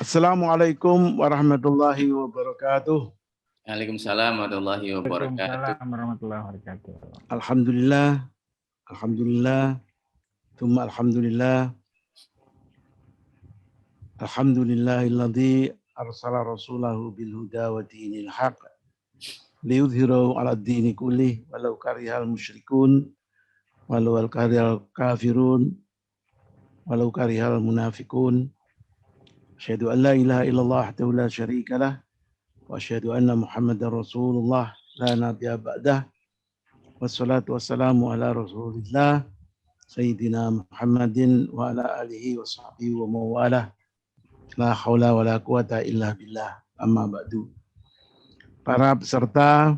Assalamualaikum warahmatullahi wabarakatuh. Waalaikumsalam warahmatullahi wabarakatuh. Waalaikumsalam warahmatullahi wabarakatuh. Alhamdulillah, alhamdulillah, tsumma alhamdulillah. Alhamdulillahilladzi arsala rasulahu bil huda wa dinil haq liyudhhirahu 'ala ad-dini kullih walau karihal musyrikun walau karihal kafirun walau karihal munafiqun. Asyhadu an la ilaha illallah wahdahu la syarika lah wa asyhadu anna Muhammadar Rasulullah la nabiyya ba'dah. Wassalatu wassalamu ala Rasulillah Sayyidina Muhammadin wa ala alihi wa sahbihi wa mawalah. La haula wa la quwata illa billah. Amma ba'du. Para peserta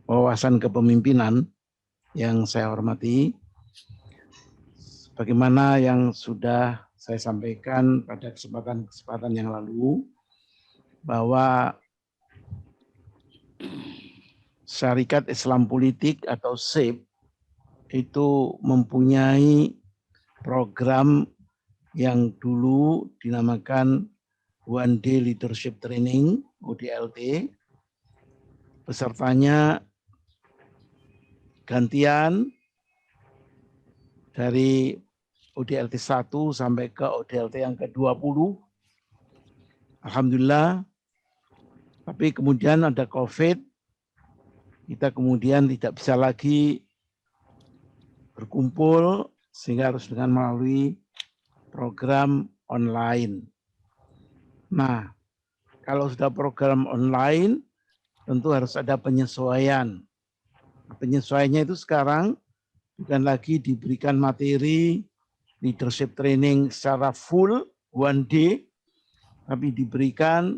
wawasan kepemimpinan yang saya hormati, bagaimana yang sudah saya sampaikan pada kesempatan yang lalu, bahwa Syarikat Islam Politik atau SIP itu mempunyai program yang dulu dinamakan One Day Leadership Training, ODLT. Pesertanya gantian dari ODLT 1 sampai ke ODLT yang ke-20. Alhamdulillah. Tapi kemudian ada COVID. Kita kemudian tidak bisa lagi berkumpul sehingga harus dengan melalui program online. Nah, kalau sudah program online tentu harus ada penyesuaian. Penyesuaiannya itu sekarang bukan lagi diberikan materi leadership training secara full one day, tapi diberikan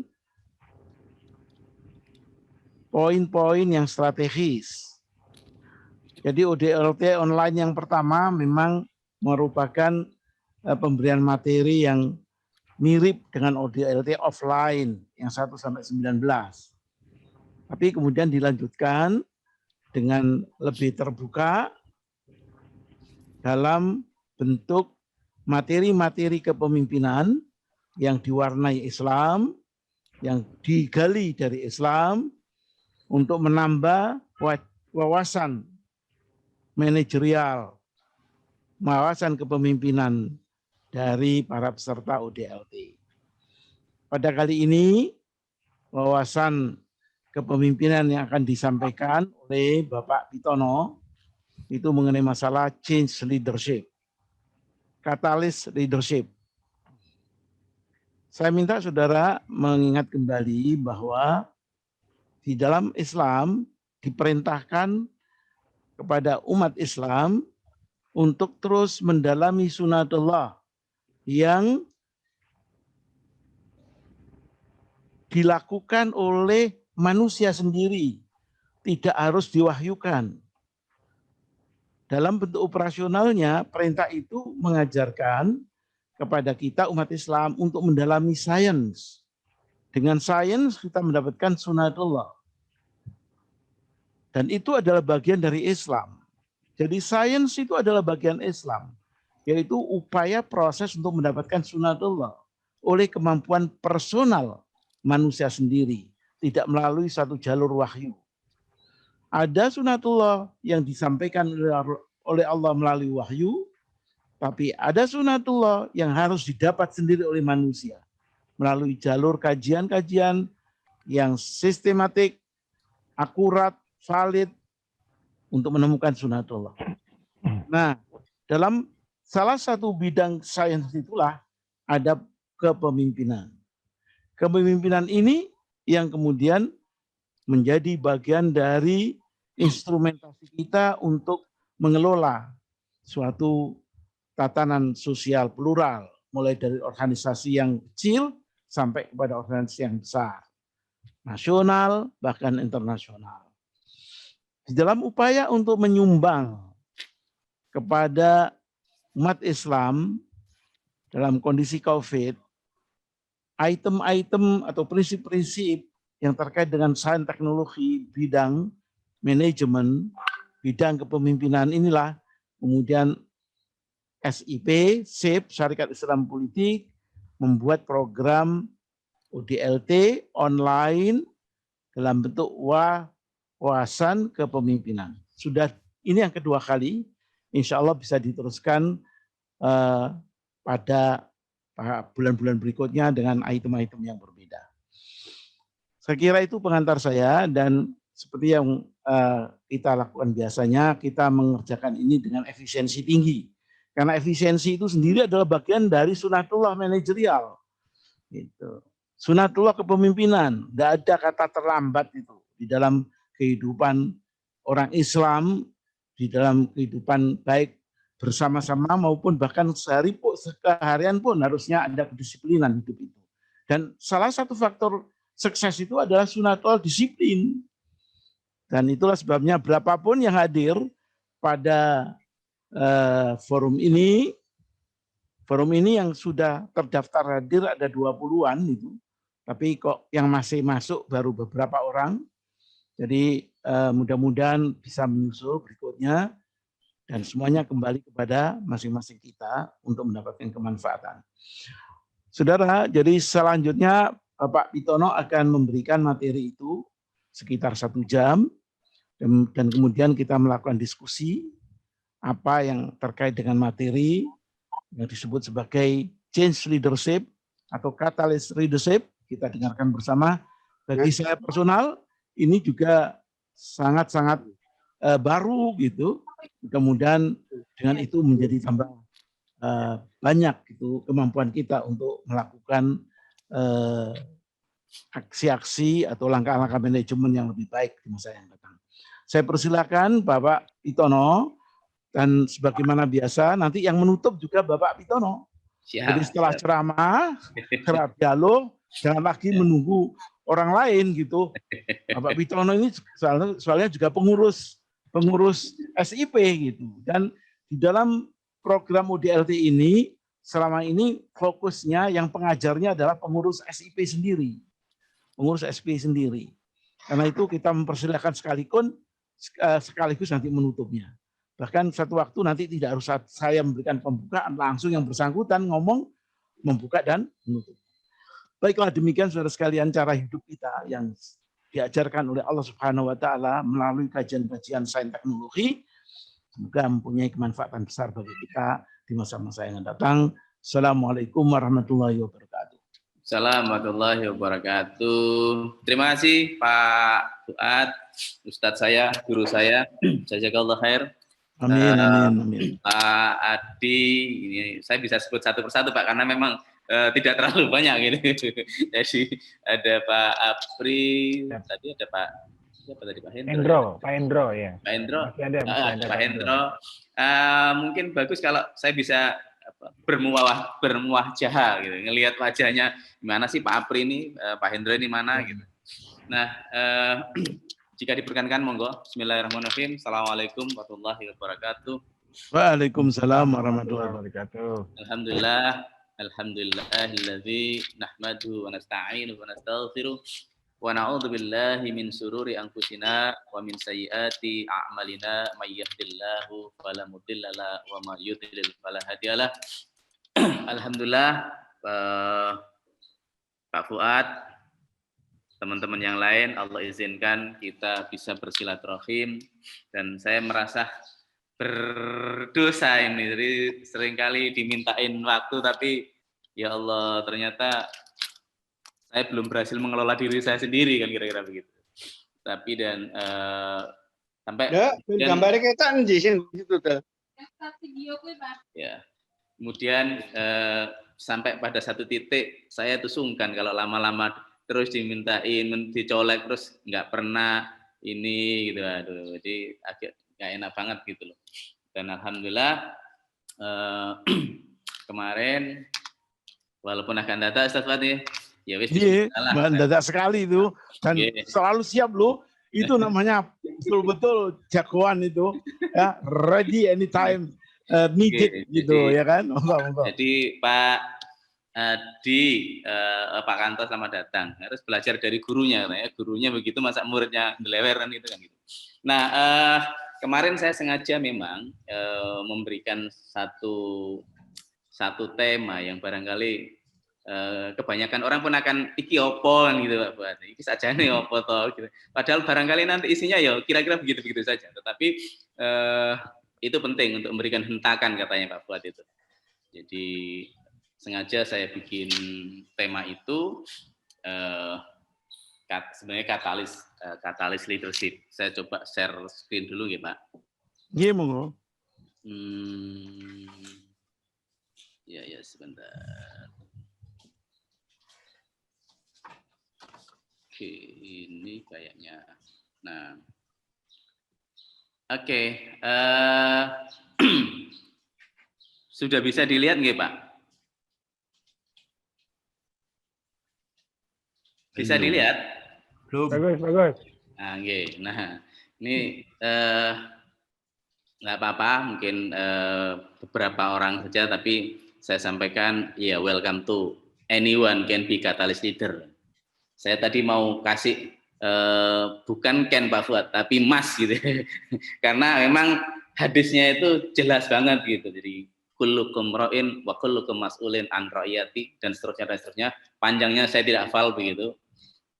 poin-poin yang strategis. Jadi ODLT online yang pertama memang merupakan pemberian materi yang mirip dengan ODLT offline yang 1 sampai 19. Tapi kemudian dilanjutkan dengan lebih terbuka dalam bentuk materi-materi kepemimpinan yang diwarnai Islam, yang digali dari Islam untuk menambah wawasan manajerial, wawasan kepemimpinan dari para peserta ODLT. Pada kali ini, wawasan kepemimpinan yang akan disampaikan oleh Bapak Pitono itu mengenai masalah change leadership, katalis leadership. Saya minta saudara mengingat kembali bahwa di dalam Islam diperintahkan kepada umat Islam untuk terus mendalami sunatullah yang dilakukan oleh manusia sendiri, tidak harus diwahyukan. Dalam bentuk operasionalnya, perintah itu mengajarkan kepada kita umat Islam untuk mendalami sains. Dengan sains kita mendapatkan sunatullah. Dan itu adalah bagian dari Islam. Jadi sains itu adalah bagian Islam, yaitu upaya proses untuk mendapatkan sunatullah oleh kemampuan personal manusia sendiri, tidak melalui satu jalur wahyu. Ada sunatullah yang disampaikan oleh Allah melalui wahyu, tapi ada sunatullah yang harus didapat sendiri oleh manusia melalui jalur kajian-kajian yang sistematik, akurat, valid untuk menemukan sunatullah. Nah, dalam salah satu bidang sains itulah ada kepemimpinan. Kepemimpinan ini yang kemudian menjadi bagian dari instrumentasi kita untuk mengelola suatu tatanan sosial plural, mulai dari organisasi yang kecil sampai kepada organisasi yang besar, nasional bahkan internasional. Di dalam upaya untuk menyumbang kepada umat Islam dalam kondisi COVID, item-item atau prinsip-prinsip yang terkait dengan sains teknologi, bidang manajemen, bidang kepemimpinan inilah kemudian SIP, SIP, Syarikat Islam Politik, membuat program UDLT online dalam bentuk wawasan kepemimpinan. Sudah ini yang kedua kali, insya Allah bisa diteruskan pada bulan-bulan berikutnya dengan item-item yang berbeda. Saya kira itu pengantar saya, dan seperti yang kita lakukan biasanya, kita mengerjakan ini dengan efisiensi tinggi. Karena efisiensi itu sendiri adalah bagian dari sunatullah manajerial. Gitu. Sunatullah kepemimpinan, nggak ada kata terlambat itu di dalam kehidupan orang Islam, di dalam kehidupan baik bersama-sama maupun bahkan seharian pun harusnya ada kedisiplinan hidup itu. Dan salah satu faktor sukses itu adalah sunatullah disiplin. Dan itulah sebabnya berapapun yang hadir pada forum ini yang sudah terdaftar hadir ada 20-an itu, tapi kok yang masih masuk baru beberapa orang. Jadi mudah-mudahan bisa menyusul berikutnya dan semuanya kembali kepada masing-masing kita untuk mendapatkan kemanfaatan. Saudara, jadi selanjutnya Bapak Pitono akan memberikan materi itu sekitar 1 jam dan kemudian kita melakukan diskusi apa yang terkait dengan materi yang disebut sebagai change leadership atau catalyst leadership. Kita dengarkan bersama. Bagi saya personal, ini juga sangat-sangat baru gitu. Mudah-mudahan dengan itu menjadi tambah banyak gitu kemampuan kita untuk melakukan aksi-aksi atau langkah-langkah manajemen yang lebih baik di masa yang datang. Saya persilakan Bapak Pitono, dan sebagaimana biasa nanti yang menutup juga Bapak Pitono. Jadi setelah ceramah, dialog, jangan lagi menunggu orang lain gitu. Bapak Pitono ini soalnya juga pengurus SIP gitu. Dan di dalam program UDLT ini selama ini fokusnya yang pengajarnya adalah pengurus SIP sendiri. Pengurus SIP sendiri. Karena itu kita mempersilahkan sekaligus nanti menutupnya. Bahkan satu waktu nanti tidak harus saya memberikan pembukaan, langsung yang bersangkutan ngomong, membuka dan menutup. Baiklah, demikian saudara sekalian cara hidup kita yang diajarkan oleh Allah Subhanahu wa taala melalui kajian-kajian sains teknologi. Semoga mempunyai kemanfaatan besar bagi kita di masa-masa yang datang. Assalamualaikum warahmatullahi wabarakatuh. Assalamualaikum warahmatullahi wabarakatuh. Terima kasih Pak Fuad, Ustadz saya, guru saya. Jazakallah khair. Amin, amin. Pak Adi, ini saya bisa sebut satu persatu Pak, karena memang tidak terlalu banyak gitu. Jadi ada Pak Apri, tadi ada Pak siapa tadi, Pak Hendro? Pak Hendro ya. Pak Hendro. Masih ada Pak Hendro. Mungkin bagus kalau saya bisa bermuwajah gitu, ngelihat wajahnya gimana sih Pak Apri ini, Pak Hendro ini mana gitu. Nah, jika diperkenankan monggo. Bismillahirrahmanirrahim. Assalamualaikum warahmatullahi wabarakatuh. Waalaikumsalam warahmatullahi wabarakatuh. Alhamdulillahilladzi nahmaduhu wa nasta'inuhu wa nastaghfiruh wa na'udzu billahi min syururi anfusina wa min sayyiati a'malina may yahdihillahu fala mudhillalah wa may yudhlil fala hadiyalah. Alhamdulillah, Pak Fuad, teman-teman yang lain, Allah izinkan kita bisa bersilaturahim, dan saya merasa berdosa ini. Jadi seringkali dimintain waktu, tapi ya Allah ternyata saya belum berhasil mengelola diri saya sendiri, kan kira-kira begitu. Tapi dan sampai gambarnya kita ngejisin gitu tuh. Ya. Kemudian sampai pada satu titik saya tuh sungkan kalau lama-lama terus dimintain, dicolek terus nggak pernah ini gitu. Aduh, jadi agak nggak enak banget gitu loh. Dan alhamdulillah kemarin walaupun akan data Ustaz Fatih, ya wis mendadak sekali itu, dan selalu siap loh. Itu namanya betul-betul jagoan itu, ya, ready anytime needed gitu, ya kan. Jadi Pak Adi, Pak Kanto selamat datang. Harus belajar dari gurunya, ya. Gurunya begitu, masa muridnya ngelewer kan gitu kan gitu. Nah, kemarin saya sengaja memang memberikan satu tema yang barangkali kebanyakan orang pun akan iki opo gitu Pak Fuad. Iki sajane opo to gitu. Padahal barangkali nanti isinya ya kira-kira begitu-begitu saja. Tetapi itu penting untuk memberikan hentakan katanya Pak Fuad itu. Jadi sengaja saya bikin tema itu sebenarnya katalis leadership. Saya coba share screen dulu ya Pak. Iya, monggo. Ya sebentar. Oke, ini kayaknya. Nah, oke. Sudah bisa dilihat nggih Pak? Bisa dilihat? Belum. Bagus. Nah, ini nggak apa-apa, mungkin beberapa orang saja, tapi saya sampaikan, ya welcome to anyone can be catalyst leader. Saya tadi mau kasih bukan Ken Pak Fuad, tapi Mas gitu, karena memang hadisnya itu jelas banget gitu. Jadi kullukum ra'in wa kullukum mas'ulin an ra'iyati dan seterusnya. Panjangnya saya tidak hafal begitu.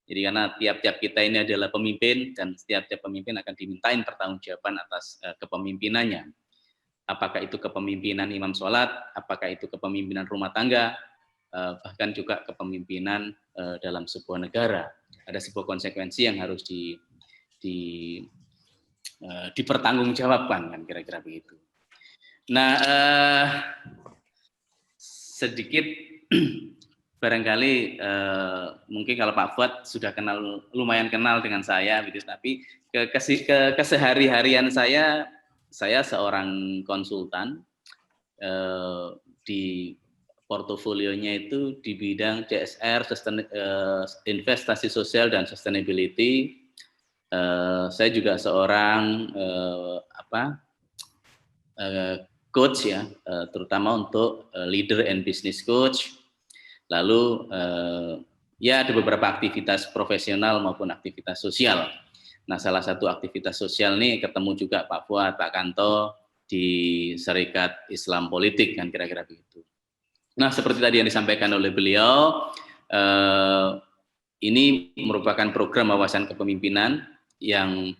Jadi karena tiap-tiap kita ini adalah pemimpin dan setiap-tiap pemimpin akan dimintain pertanggungjawaban atas kepemimpinannya. Apakah itu kepemimpinan imam sholat, apakah itu kepemimpinan rumah tangga, bahkan juga kepemimpinan dalam sebuah negara. Ada sebuah konsekuensi yang harus dipertanggungjawabkan kan kira-kira begitu. Nah, sedikit barangkali mungkin kalau Pak Fuad sudah lumayan kenal dengan saya, gitu. Tapi kesehari-harian saya seorang konsultan di portofolionya itu di bidang CSR, investasi sosial dan sustainability. Saya juga seorang coach ya, terutama untuk leader and business coach. Lalu ya ada beberapa aktivitas profesional maupun aktivitas sosial. Nah, salah satu aktivitas sosial nih ketemu juga Pak Fuad, Pak Kanto di Serikat Islam Politik kan kira-kira begitu. Nah, seperti tadi yang disampaikan oleh beliau, ini merupakan program wawasan kepemimpinan yang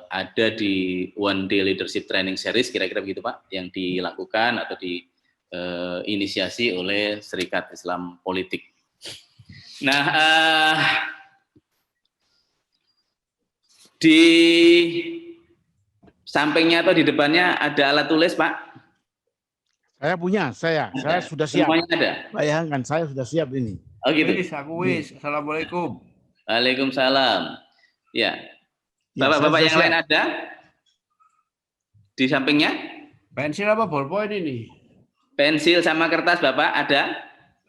ada di One Day Leadership Training Series kira-kira begitu Pak, yang dilakukan atau diinisiasi oleh Serikat Islam Politik. Nah, di sampingnya atau di depannya ada alat tulis Pak? Saya punya, saya sudah siap. Semuanya ada? Bayangkan, saya sudah siap ini. Oh gitu? Assalamualaikum. Waalaikumsalam. Ya. Ya, Bapak-bapak saya yang sudah lain ada? Di sampingnya? Pensil apa ballpoint ini? Pensil sama kertas Bapak ada?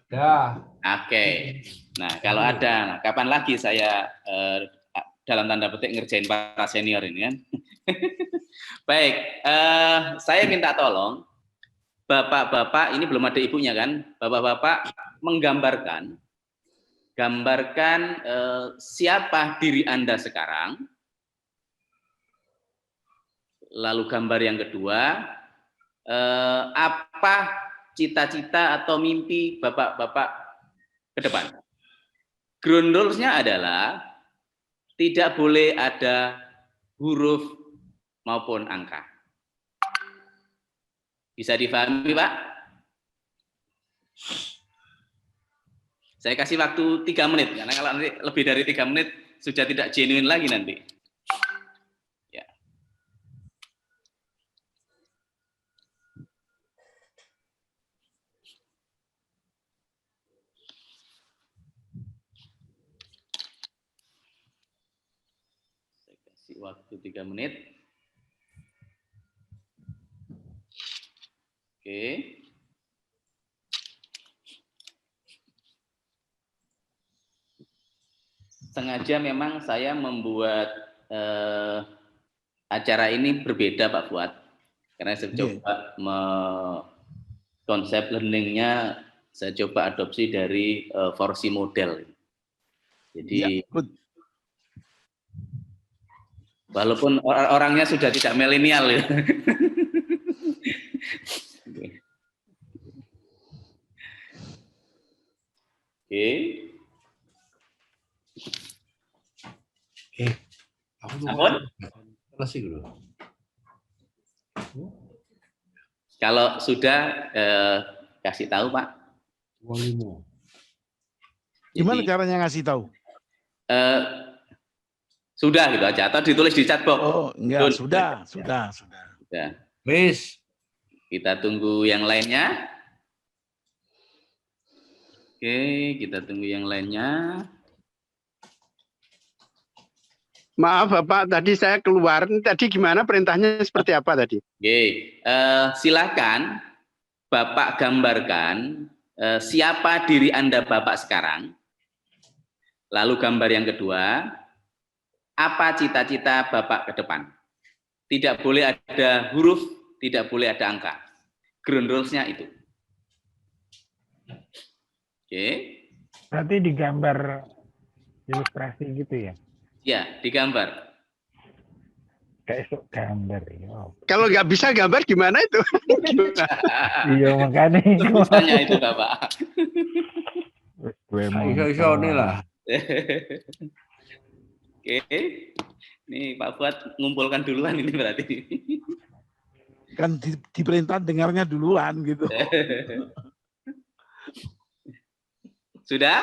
Dah. Oke. Nah, kalau ada, kapan lagi saya dalam tanda petik ngerjain para senior ini kan? Baik, saya minta tolong, Bapak-bapak, ini belum ada ibunya kan? Bapak-bapak menggambarkan siapa diri Anda sekarang. Lalu gambar yang kedua, apa cita-cita atau mimpi Bapak-bapak ke depan? Ground rules-nya adalah tidak boleh ada huruf maupun angka. Bisa dipahami, Pak? Saya kasih waktu 3 menit, karena kalau nanti lebih dari 3 menit sudah tidak genuine lagi nanti. Ya. Saya kasih waktu 3 menit. Oke. Sengaja memang saya membuat acara ini berbeda Pak Fuad, karena saya coba konsep learning-nya saya coba adopsi dari Forsi model. Jadi walaupun orangnya sudah tidak milenial ya. Oke. Aku Sampun? Selesai dulu. Kalau sudah kasih tahu Pak. Walimo. Gimana Jadi, caranya ngasih tahu? sudah gitu aja atau ditulis di chat box. Oh, enggak, Dun. sudah. Sudah. Wis. Kita tunggu yang lainnya. Oke, kita tunggu yang lainnya. Maaf Bapak, tadi saya keluar. Tadi gimana perintahnya seperti apa tadi? Oke, silakan Bapak gambarkan siapa diri Anda Bapak sekarang. Lalu gambar yang kedua, apa cita-cita Bapak ke depan? Tidak boleh ada huruf, tidak boleh ada angka. Ground rules-nya itu. Oke. Berarti digambar ilustrasi gitu ya? Ya, digambar. Kayak sok gambar ya. Kalau nggak bisa gambar gimana itu? Iya makanya. Tulisannya itu Bapak. Gue mau. Iso-iso nih lah. Oke. Nih Pak Fuad ngumpulkan duluan ini berarti. Kan diperintah dengarnya duluan gitu. Sudah?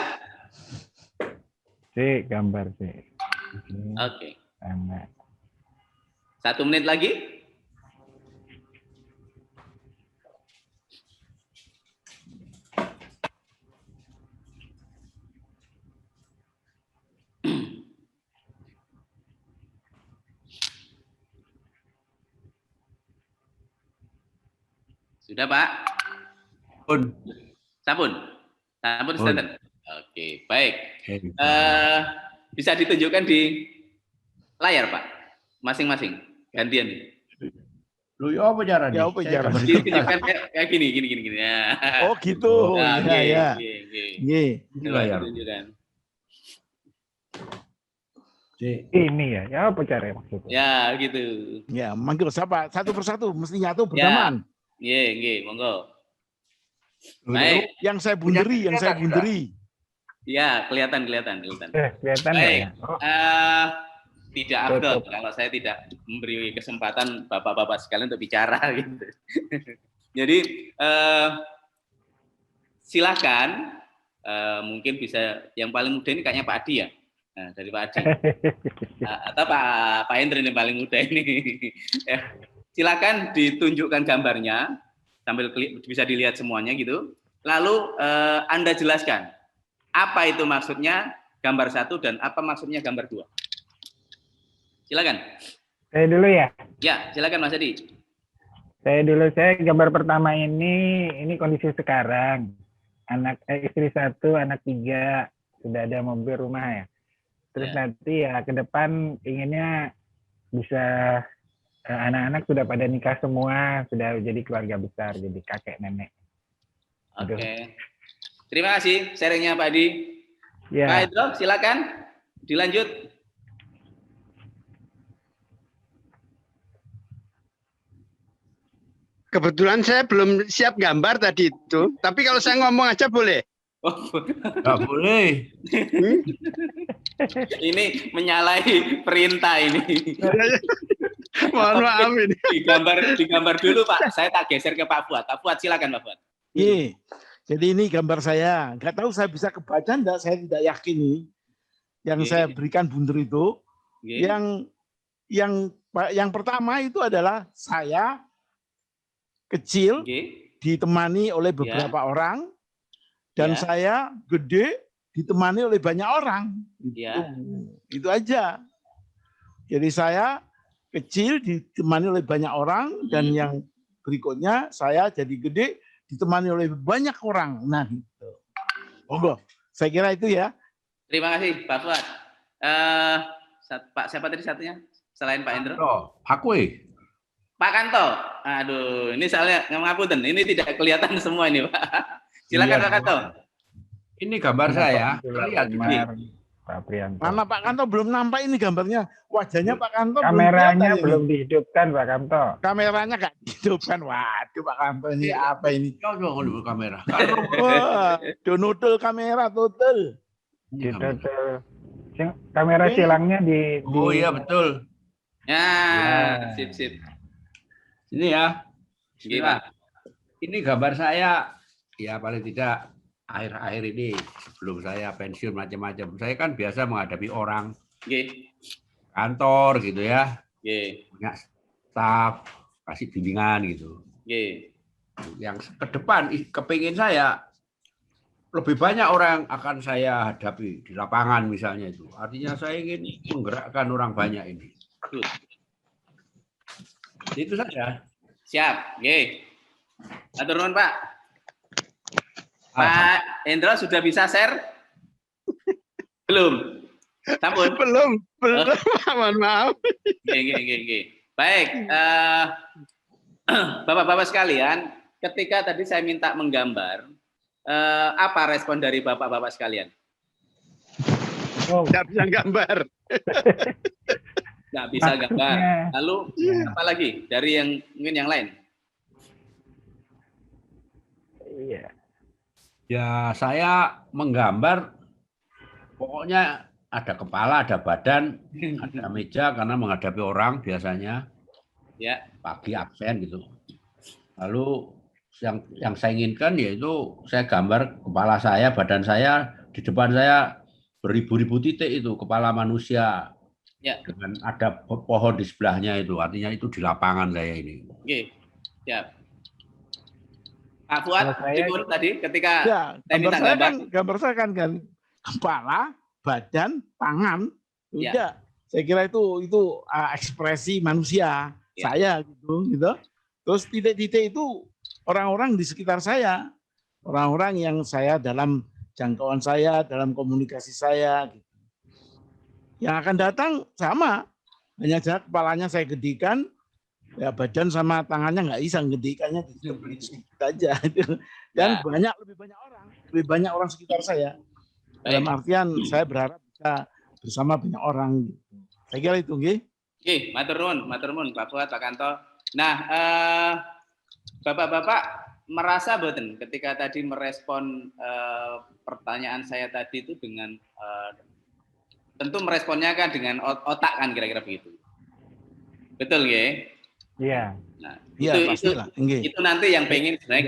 Si gambar sih. Oke. Sama. 1 menit lagi. Sudah Pak? Pun. Sampun? Sampun, Pun. Ustaz? Oke, baik. Bisa ditunjukkan di layar Pak? Masing-masing. Gantian nih. Lu ya apa cara nih? Ya apa cara? Ditunjukkan kayak gini. Ya. Oh gitu. Nah, Ya, ya. Oke. Ini Coba layar. ditunjukkan. Ini ya apa cara maksudnya? Ya, gitu. Ya, manggil siapa? Satu persatu, mesti nyatu bersamaan. Nggih, monggo. Baik. Yang saya bunderi, Ya, kelihatan. Kelihatan Baik. ya? Oh, Tidak afdol kalau saya tidak memberi kesempatan bapak-bapak sekalian untuk bicara gitu. Jadi silakan mungkin bisa yang paling muda ini kayaknya Pak Adi ya. Nah, dari Pak Adi. Atau Pak Hendri ini paling muda ini. Silakan ditunjukkan gambarnya sambil bisa dilihat semuanya gitu. Lalu Anda jelaskan apa itu maksudnya gambar 1 dan apa maksudnya gambar 2. Silakan. saya dulu ya. Ya, silakan Mas Adi. Saya gambar pertama ini kondisi sekarang. Istri 1, anak 3, sudah ada mobil rumah ya. Terus nanti ya ke depan inginnya bisa anak-anak sudah pada nikah semua, sudah jadi keluarga besar, jadi kakek nenek. Oke. Terima kasih sharingnya Pak Adi. Ya. Pak Hendro, silakan dilanjut. Kebetulan saya belum siap gambar tadi itu. Tapi kalau saya ngomong aja boleh. Nggak boleh. Ini menyalahi perintah ini. Mohon maaf ini. Digambar dulu Pak. Saya tak geser ke Pak Fuad. Pak Fuad silakan Pak Fuad. Iya. Jadi ini gambar saya. Nggak tahu saya bisa kebaca enggak, saya tidak yakin ini. Yang saya berikan bunder itu. Yang pertama itu adalah saya kecil ditemani oleh beberapa orang dan saya gede ditemani oleh banyak orang. Itu aja. Jadi saya kecil ditemani oleh banyak orang dan yang berikutnya saya jadi gede ditemani oleh banyak orang. Nah, gitu. Monggo. Saya kira itu ya. Terima kasih Pak Fuad. Pak siapa tadi satunya selain Pak Hendro? Aku Pak Kanto. Aduh, ini soalnya ngapunten. Ini tidak kelihatan semua ini, Pak. Silakan Pak Kanto. Ini gambar saya. Lihat. Pak Prianto. Mana Pak Kanto belum nampak ini gambarnya. Wajahnya Pak Kanto Kameranya kelihatan belum ini. dihidupkan Pak Kanto. Kameranya nggak dihidupkan. Waduh Pak Kanto ini apa ini? Kau coba kalau kamera. Wah, donudel kamera total. Gitu tuh. Kamera silangnya di Oh iya betul. Ya, sip. Ini ya. Gimana? Ini gambar saya. Ya paling tidak akhir-akhir ini sebelum saya pensiun macam-macam. Saya kan biasa menghadapi orang Nggih. kantor gitu ya. Nggih. Punya staf, kasih bimbingan gitu. Nggih. Yang ke depan kepingin saya lebih banyak orang akan saya hadapi di lapangan misalnya itu. Artinya saya ingin menggerakkan orang banyak ini. Good. Itu saja. Siap. Nggih. Atur nuwun, Pak. Pak Hendro sudah bisa share? Belum. Sampun. Belum. Mohon maaf. Nggih. Baik, Bapak-bapak sekalian, ketika tadi saya minta menggambar, apa respon dari bapak-bapak sekalian? Oh, Tidak bisa gambar. Nggak bisa gambar. Maksudnya. Lalu apa lagi dari yang mungkin yang lain? iya. Ya saya menggambar pokoknya ada kepala, ada badan, ada meja karena menghadapi orang biasanya. Ya. Pagi absen gitu. Lalu yang saya inginkan yaitu saya gambar kepala saya, badan saya, di depan saya beribu-ribu titik itu kepala manusia. Ya. Dengan ada pohon di sebelahnya itu, artinya itu di lapangan saya ini. Oke. Siap. Pak Fuad, Kalau saya- Ibu tadi ketika Ya, saya minta gambar saya kan kepala, badan, tangan. Ya. Udah. Saya kira itu ekspresi manusia Ya. saya gitu. Terus titik-titik itu orang-orang di sekitar saya, orang-orang yang saya dalam jangkauan saya, dalam komunikasi saya. Gitu. Yang akan datang sama, hanya saja kepalanya saya gedikan, ya badan sama tangannya nggak bisa gedikannya sedikit aja. Dan Ya. lebih banyak orang sekitar saya. Dalam artian saya berharap bisa bersama banyak orang. Saya kira itu, nggih. Oke, matur nuwun Pak Fuad, Pak Kanto. Nah, Bapak-bapak merasa boten ketika tadi merespon pertanyaan saya tadi itu dengan tentu meresponnya kan dengan otak kan kira-kira begitu. Betul nggih? Iya. Nah, Iya, pastilah. Nggih. itu nanti yang pengen sebenarnya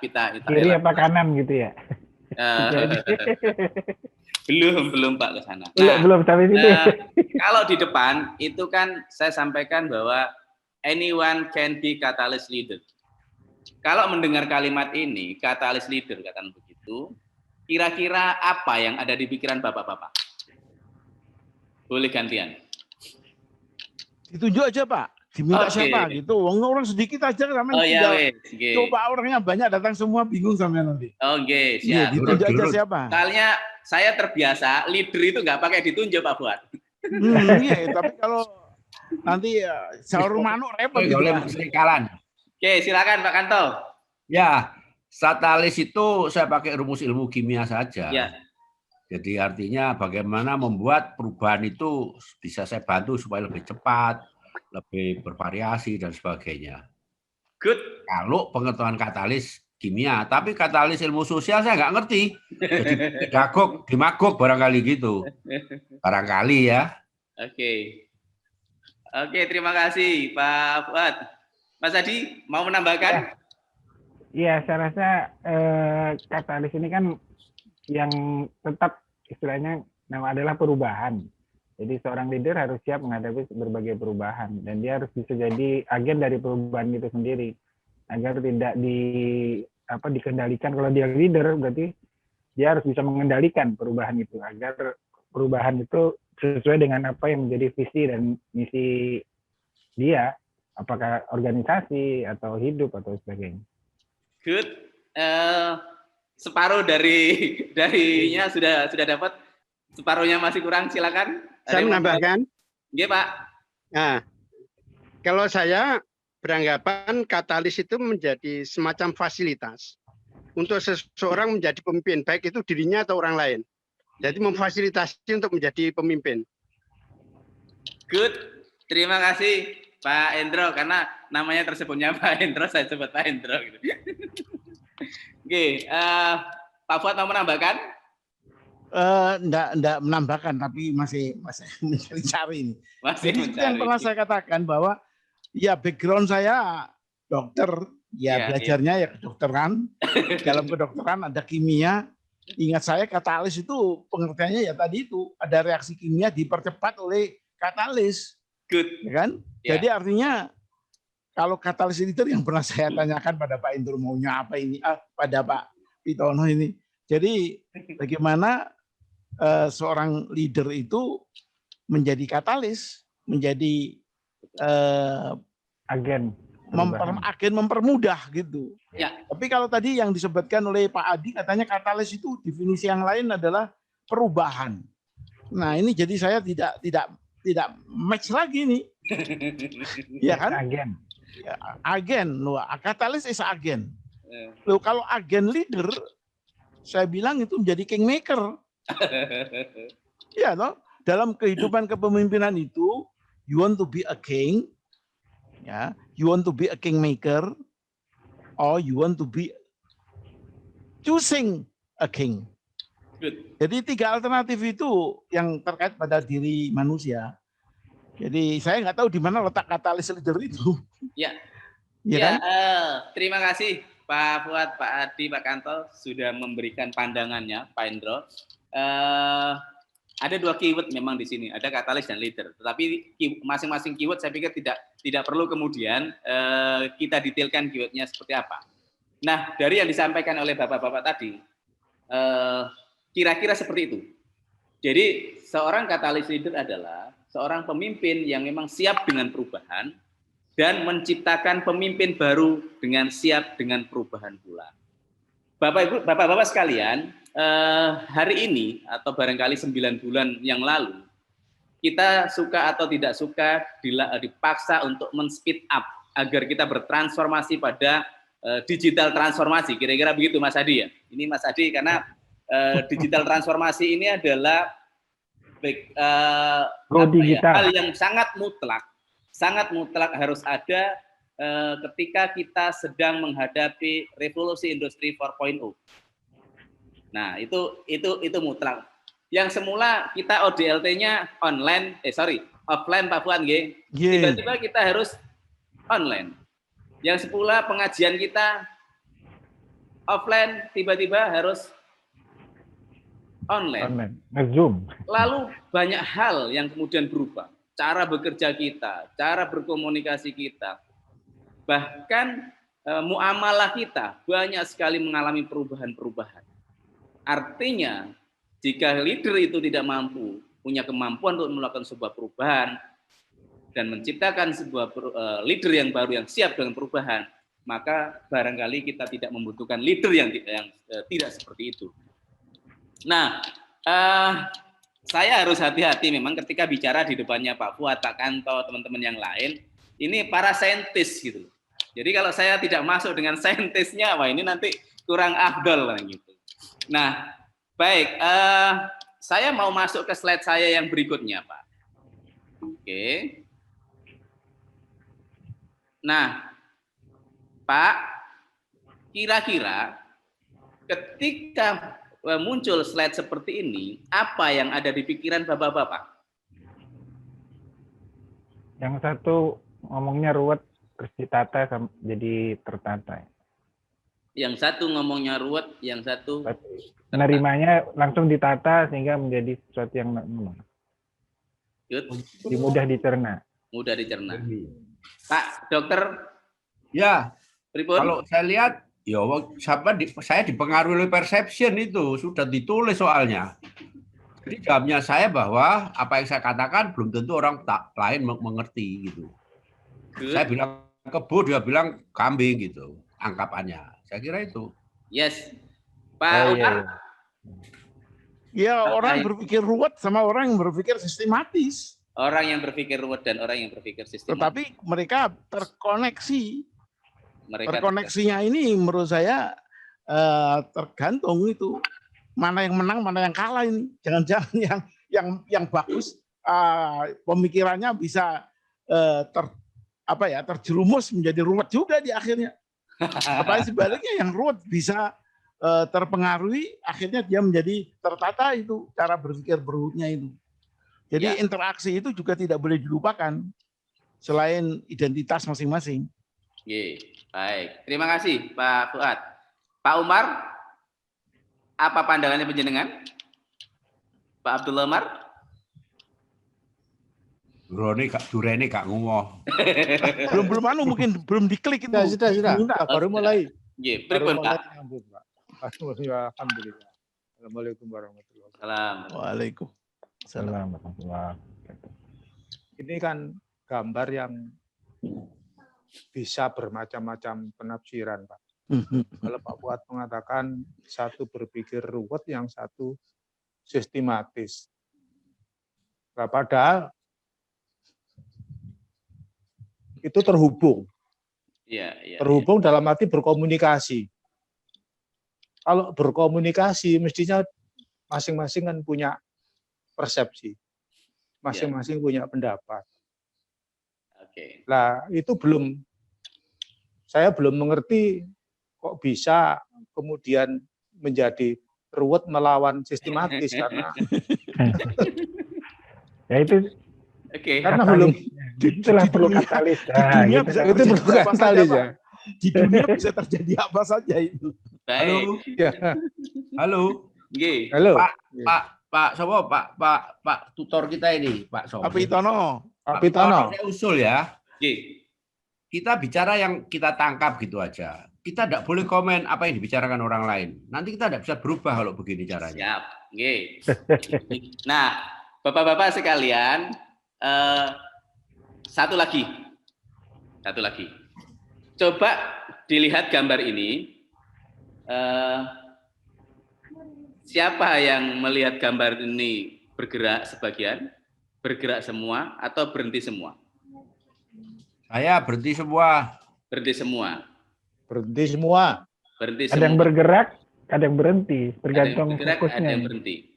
kita Kiri apa kanan gitu ya? belum Pak ke sana. Belum sampai situ. Kalau di depan itu kan saya sampaikan bahwa anyone can be catalyst leader. Kalau mendengar kalimat ini, catalyst leader katakan begitu, kira-kira apa yang ada di pikiran Bapak-bapak? Boleh gantian. Ditunjuk aja, Pak. Diminta Oke. siapa gitu. Orang sedikit aja sampean Oh ya, tinggal. wes. Oke. Coba orangnya banyak datang semua bingung sampean nanti. Oke, Iya, siap. ditunjuk aja Durut. siapa. Soalnya saya terbiasa leader itu nggak pakai ditunjuk Pak Fuad. Iya, tapi kalau nanti sahur manuk repot gitu. Oleh Pak. serikalan. Oke, silakan Pak Kanto. Ya, katalis itu saya pakai rumus ilmu kimia saja. Ya. Jadi artinya bagaimana membuat perubahan itu bisa saya bantu supaya lebih cepat, lebih bervariasi dan sebagainya. Good. Kalau pengetahuan katalis kimia, tapi katalis ilmu sosial saya nggak ngerti. Jadi pedagog, demagog barangkali gitu. Barangkali ya. Oke. Oke, terima kasih Pak Fuad. Mas Adi mau menambahkan? Iya, saya rasa katalis ini kan yang tetap istilahnya nama adalah perubahan. Jadi seorang leader harus siap menghadapi berbagai perubahan dan dia harus bisa jadi agen dari perubahan itu sendiri agar tidak dikendalikan. Kalau dia leader berarti dia harus bisa mengendalikan perubahan itu agar perubahan itu sesuai dengan apa yang menjadi visi dan misi dia, apakah organisasi atau hidup atau sebagainya. Good. Separuh darinya sudah dapat, separuhnya masih kurang, silakan. Saya menambahkan. Iya Pak. Nah, kalau saya beranggapan katalis itu menjadi semacam fasilitas untuk seseorang menjadi pemimpin, baik itu dirinya atau orang lain. Jadi memfasilitasi untuk menjadi pemimpin. Good. Terima kasih Pak Hendro, karena namanya tersebutnya Pak Hendro, saya sebut Pak Hendro. Gitu. Oke, Pak Fuad mau menambahkan? Enggak menambahkan, tapi masih mencari ini. Masih Jadi seperti yang pernah saya katakan bahwa ya background saya dokter, ya belajarnya ya kedokteran. Dalam kedokteran ada kimia. Ingat saya katalis itu pengertiannya ya tadi itu ada reaksi kimia dipercepat oleh katalis. Good. Ya kan? Ya. Jadi artinya kalau katalis leader yang pernah saya tanyakan pada Pak Indro maunya apa ini, pada Pak Pitono ini. Jadi bagaimana seorang leader itu menjadi katalis, menjadi Agen. agen mempermudah gitu. Ya. Tapi kalau tadi yang disebutkan oleh Pak Adi katanya katalis itu definisi yang lain adalah perubahan. Nah ini jadi saya tidak match lagi nih. Ya kan? Agen. Ya, agen, loh, katalis is agen. Loh, kalau agen leader, saya bilang itu menjadi kingmaker. Ya, loh, dalam kehidupan kepemimpinan itu, you want to be a king, ya, you want to be a kingmaker, or you want to be choosing a king. Good. Jadi 3 alternatif itu yang terkait pada diri manusia. Jadi saya nggak tahu di mana letak katalis leader itu. Ya. Ya, Ya, kan? Terima kasih Pak Fuad, Pak Adi, Pak Kanto sudah memberikan pandangannya, Pak Hendro. Ada 2 keyword memang di sini, ada katalis dan leader. Tetapi masing-masing keyword saya pikir tidak perlu kemudian kita detailkan keywordnya seperti apa. Nah, dari yang disampaikan oleh bapak-bapak tadi, kira-kira seperti itu. Jadi seorang katalis leader adalah seorang pemimpin yang memang siap dengan perubahan dan menciptakan pemimpin baru dengan siap dengan perubahan pula. Bapak-bapak sekalian, hari ini atau barangkali 9 bulan yang lalu, kita suka atau tidak suka dipaksa untuk men-speed up agar kita bertransformasi pada digital transformasi. Kira-kira begitu Mas Adi ya? Ini Mas Adi karena digital transformasi ini adalah hal yang sangat mutlak harus ada ketika kita sedang menghadapi revolusi industri 4.0. Nah, itu mutlak. Yang semula kita ODLT-nya offline Pak Fuad nggih. Tiba-tiba kita harus online. Yang semula pengajian kita offline tiba-tiba harus online. Nge-Zoom. Lalu banyak hal yang kemudian berubah. Cara bekerja kita, cara berkomunikasi kita, bahkan muamalah kita banyak sekali mengalami perubahan-perubahan. Artinya, jika leader itu tidak punya kemampuan untuk melakukan sebuah perubahan dan menciptakan sebuah leader yang baru yang siap dengan perubahan, maka barangkali kita tidak membutuhkan leader yang tidak seperti itu. Nah, saya harus hati-hati memang ketika bicara di depannya Pak Fuad, Pak Kanto, teman-teman yang lain. Ini para saintis gitu. Jadi kalau saya tidak masuk dengan saintisnya, wah ini nanti kurang afdol lah gitu. Nah, baik. Saya mau masuk ke slide saya yang berikutnya, Pak. Oke. Nah, Pak, kira-kira ketika muncul slide seperti ini, apa yang ada di pikiran bapak-bapak? Yang satu ngomongnya ruwet, terus ditata jadi tertata. Yang satu ngomongnya ruwet, yang satu menerimanya langsung ditata sehingga menjadi sesuatu yang normal. Jadi mudah dicerna. Mudah dicerna. Pak Dokter, ya. Pripun? Kalau saya lihat, ya, saya dipengaruhi oleh perception itu sudah ditulis soalnya. Jadi jawabnya saya bahwa apa yang saya katakan belum tentu orang lain mengerti gitu. Saya bilang kebo, dia bilang kambing gitu, angkapannya. Saya kira itu. Yes, Pak Umar. Ya, orang berpikir ruwet sama orang yang berpikir sistematis. Orang yang berpikir ruwet dan orang yang berpikir sistematis. Tetapi mereka terkoneksi. Terkoneksinya ini menurut saya tergantung itu. mana yang menang, mana yang kalah ini. Jangan-jangan yang bagus pemikirannya bisa terjerumus menjadi ruwet juga di akhirnya. Apalagi sebaliknya yang ruwet bisa terpengaruhi, akhirnya dia menjadi tertata itu cara berpikir berwutnya itu. Jadi interaksi itu juga tidak boleh dilupakan selain identitas masing-masing. Baik, terima kasih Pak Fuad. Pak Umar, apa pandangannya panjenengan? Pak Abdullah Umar? Durene gak nguwoh. Mungkin belum diklik itu. Sudah. Baru mulai. Pripun Pak? Alhamdulillah. Assalamualaikum warahmatullahi wabarakatuh. Waalaikumsalam. Ini kan gambar yang bisa bermacam-macam penafsiran, Pak. Kalau Pak Fuad mengatakan satu berpikir ruwet, yang satu sistematis. Nah, padahal itu terhubung. Terhubung dalam arti berkomunikasi. Kalau berkomunikasi mestinya masing-masing kan punya persepsi. Masing-masing punya pendapat. Nah, itu saya belum mengerti kok bisa kemudian menjadi ruwet melawan sistematis karena ya itu karena belum itulah perlu katalis. Itu perlu katalis ya. Di dunia bisa terjadi apa saja itu. Halo. Halo. Pak tutor kita ini, Pak Sobo. Pak Pitono. Saya usul ya. Kita bicara yang kita tangkap gitu aja. Kita tidak boleh komen apa yang dibicarakan orang lain. Nanti kita tidak bisa berubah kalau begini caranya. Siap. Nah, Bapak-bapak sekalian, satu lagi. Coba dilihat gambar ini. Siapa yang melihat gambar ini bergerak sebagian, bergerak semua, atau berhenti semua? Saya berhenti semua. Berhenti semua. Ada yang bergerak, ada yang berhenti, tergantung fokusnya. Ada yang berhenti.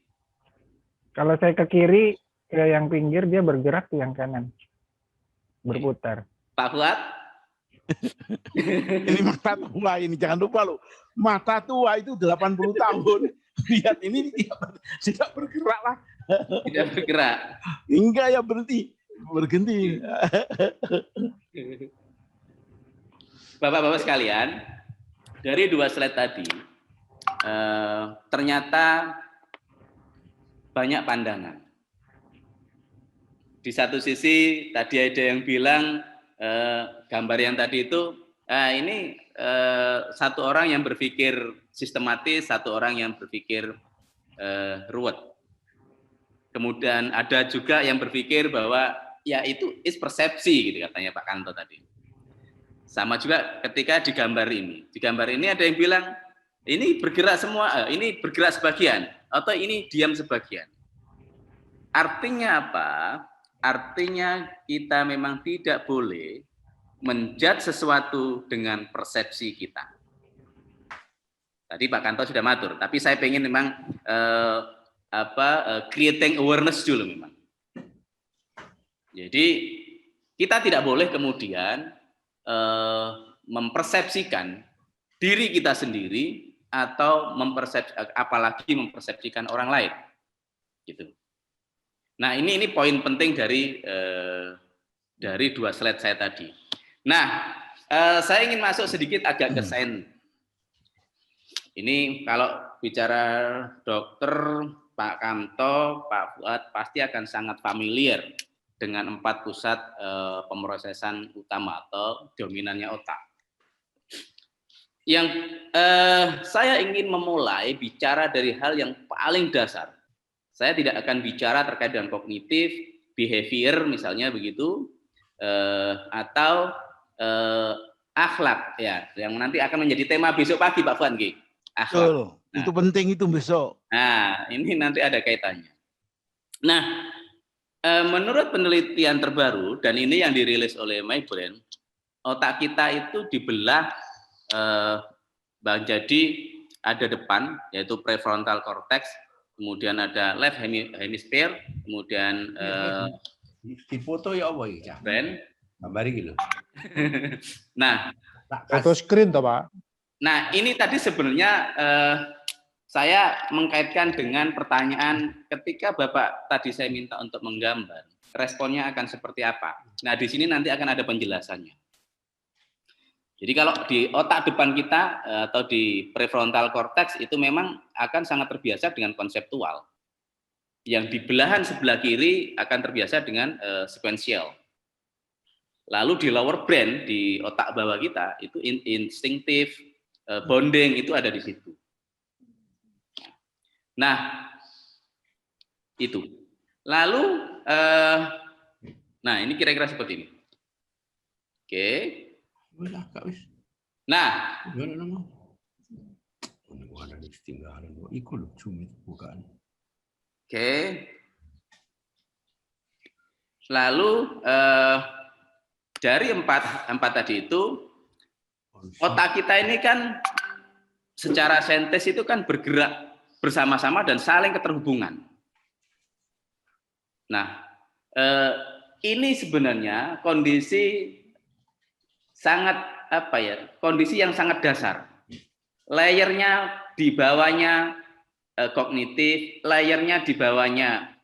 Kalau saya ke kiri, ke yang pinggir, dia bergerak ke yang kanan. Berputar. Pak Fuad? Ini mata tua ini, jangan lupa loh. Mata tua itu 80 tahun. Lihat ini tidak bergerak lah. Tidak bergerak. Enggak ya, berhenti. Bapak-bapak sekalian, dari 2 slide tadi, ternyata banyak pandangan. Di satu sisi tadi ada yang bilang gambar yang tadi itu ini satu orang yang berpikir sistematis, satu orang yang berpikir ruwet. Kemudian ada juga yang berpikir bahwa ya itu is persepsi gitu katanya Pak Kanto tadi. Sama juga ketika di gambar ini. Di gambar ini ada yang bilang ini bergerak semua, ini bergerak sebagian atau ini diam sebagian. Artinya apa? Artinya kita memang tidak boleh menjudge sesuatu dengan persepsi kita. Tadi Pak Kanto sudah matur, tapi saya pengen memang creating awareness dulu memang. Jadi kita tidak boleh kemudian mempersepsikan diri kita sendiri atau apalagi mempersepsikan orang lain, gitu. Nah ini poin penting dari 2 slide saya tadi. Nah saya ingin masuk sedikit agak ke sains. Ini kalau bicara dokter Pak Kanto, Pak Fuad pasti akan sangat familiar dengan 4 pusat pemrosesan utama atau dominannya otak. Yang saya ingin memulai bicara dari hal yang paling dasar. Saya tidak akan bicara terkait dengan kognitif, behavior misalnya begitu, atau akhlak ya, yang nanti akan menjadi tema besok pagi Pak Fuad. Akhlak. Betul. Nah, itu penting itu besok. Nah, ini nanti ada kaitannya. Nah, menurut penelitian terbaru dan ini yang dirilis oleh MyBrain, otak kita itu dibelah jadi ada depan, yaitu prefrontal cortex, kemudian ada left hemisphere, kemudian di foto ya apa ya? brain. Gambar gitu. Nah, Foto screen toh Pak? nah ini tadi sebenarnya saya mengkaitkan dengan pertanyaan ketika Bapak tadi saya minta untuk menggambar, responnya akan seperti apa. Nah, di sini nanti akan ada penjelasannya. Jadi kalau di otak depan kita atau di prefrontal cortex itu memang akan sangat terbiasa dengan konseptual. Yang di belahan sebelah kiri akan terbiasa dengan sequential. Lalu di lower brain, di otak bawah kita, itu instinktif, bonding, itu ada di situ. Nah, itu. Lalu, nah ini kira-kira seperti ini. Oke. Nah, oke. Lalu, dari empat tadi itu, otak kita ini kan secara sentesis itu kan bergerak bersama-sama dan saling keterhubungan. Nah, ini sebenarnya kondisi sangat kondisi yang sangat dasar. Layernya di bawahnya kognitif, layernya di bawahnya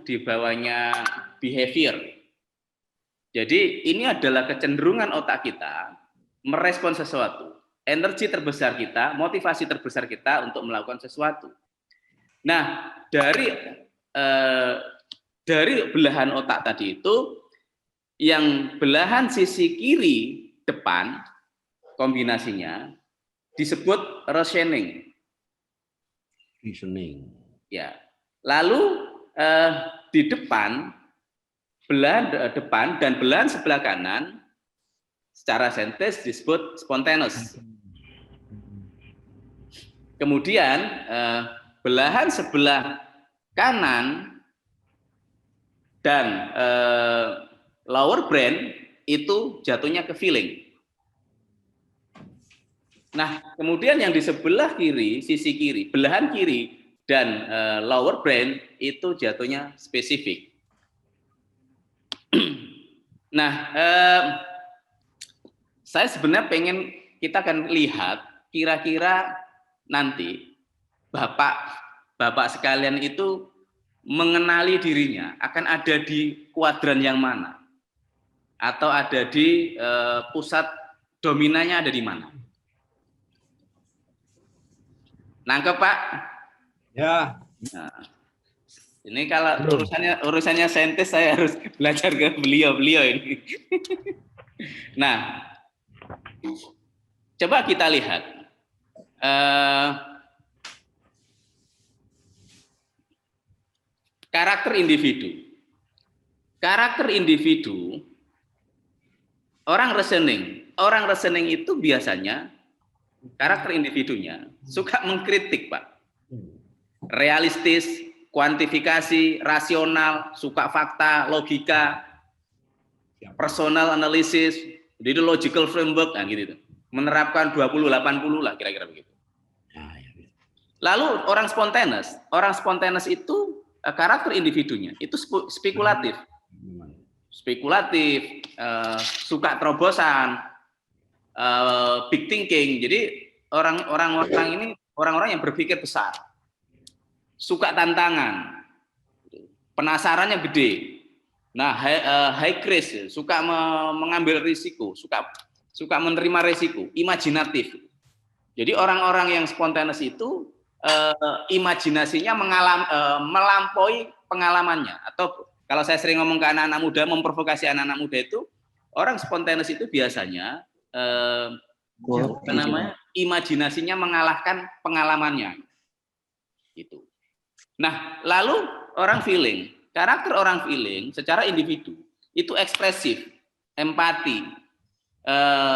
di bawahnya behavior. Jadi ini adalah kecenderungan otak kita merespon sesuatu. Energi terbesar kita, motivasi terbesar kita untuk melakukan sesuatu. Nah, dari belahan otak tadi itu, yang belahan sisi kiri depan kombinasinya disebut reasoning. Ya. Lalu di depan, belahan depan dan belahan sebelah kanan secara sentesis disebut spontaneous. Kemudian belahan sebelah kanan dan lower brain itu jatuhnya ke feeling. Nah, kemudian yang di sebelah kiri, sisi kiri, belahan kiri dan lower brain itu jatuhnya spesifik. Nah, saya sebenarnya pengen kita akan lihat kira-kira nanti Bapak sekalian itu mengenali dirinya akan ada di kuadran yang mana, atau ada di pusat dominannya ada di mana. Nangkep Pak? Ya. Nah, ini kalau urusannya saintis saya harus belajar ke beliau ini. Nah, coba kita lihat karakter individu. Karakter individu orang reasoning itu biasanya karakter individunya suka mengkritik, Pak. Realistis, kuantifikasi, rasional, suka fakta, logika, personal analysis, jadi logical framework, nah gitu. Menerapkan 20-80 lah kira-kira begitu. Lalu orang spontaneous itu karakter individunya itu spekulatif, suka terobosan, big thinking. Jadi orang-orang ini orang-orang yang berpikir besar, suka tantangan, penasarannya gede. Nah, high risk, suka mengambil risiko, suka menerima risiko, imajinatif. Jadi orang-orang yang spontaneous itu imajinasinya melampaui pengalamannya. Atau kalau saya sering ngomong ke anak-anak muda, memprovokasi anak-anak muda itu, orang spontaneous itu biasanya imajinasinya mengalahkan pengalamannya. Gitu. Nah, lalu orang feeling, karakter orang feeling secara individu itu ekspresif, empati,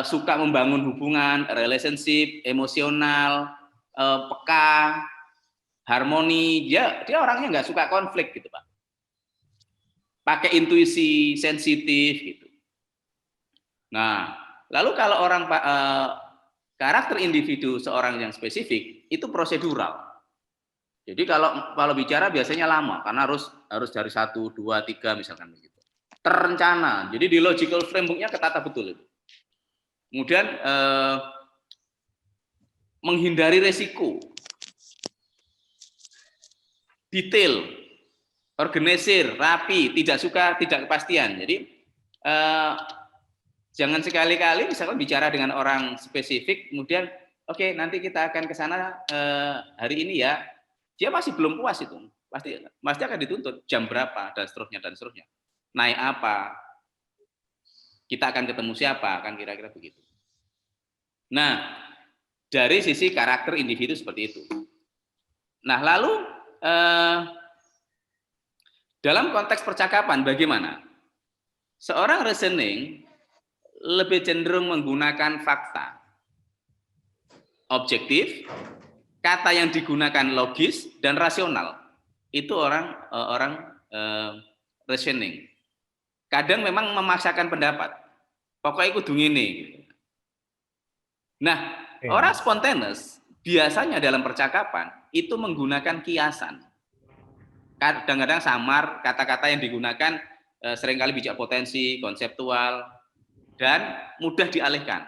suka membangun hubungan, relationship, emosional, peka, harmoni. Dia orangnya nggak suka konflik gitu, Pak. Pakai intuisi, sensitif gitu. Nah, Lalu kalau karakter individu seorang yang spesifik itu prosedural. Jadi kalau bicara biasanya lama karena harus dari 1, 2, 3 misalkan begitu. Terencana. Jadi di logical framework-nya ketata betul itu. Kemudian menghindari resiko. Detail, organisir, rapi, tidak kepastian. Jadi jangan sekali-kali misalkan bicara dengan orang spesifik, kemudian oke, nanti kita akan ke sana hari ini ya. Dia masih belum puas itu. Pasti akan dituntut jam berapa dan seterusnya. Naik apa? Kita akan ketemu siapa? Kan kira-kira begitu. Nah, dari sisi karakter individu seperti itu. Nah, lalu dalam konteks percakapan bagaimana? Seorang reasoning lebih cenderung menggunakan fakta, objektif, kata yang digunakan logis dan rasional. Itu orang reasoning. Kadang memang memaksakan pendapat. Pokoknya kudu ngene. Nah, orang spontaneous biasanya dalam percakapan itu menggunakan kiasan. Kadang-kadang samar, kata-kata yang digunakan seringkali bijak potensi, konseptual, dan mudah dialihkan.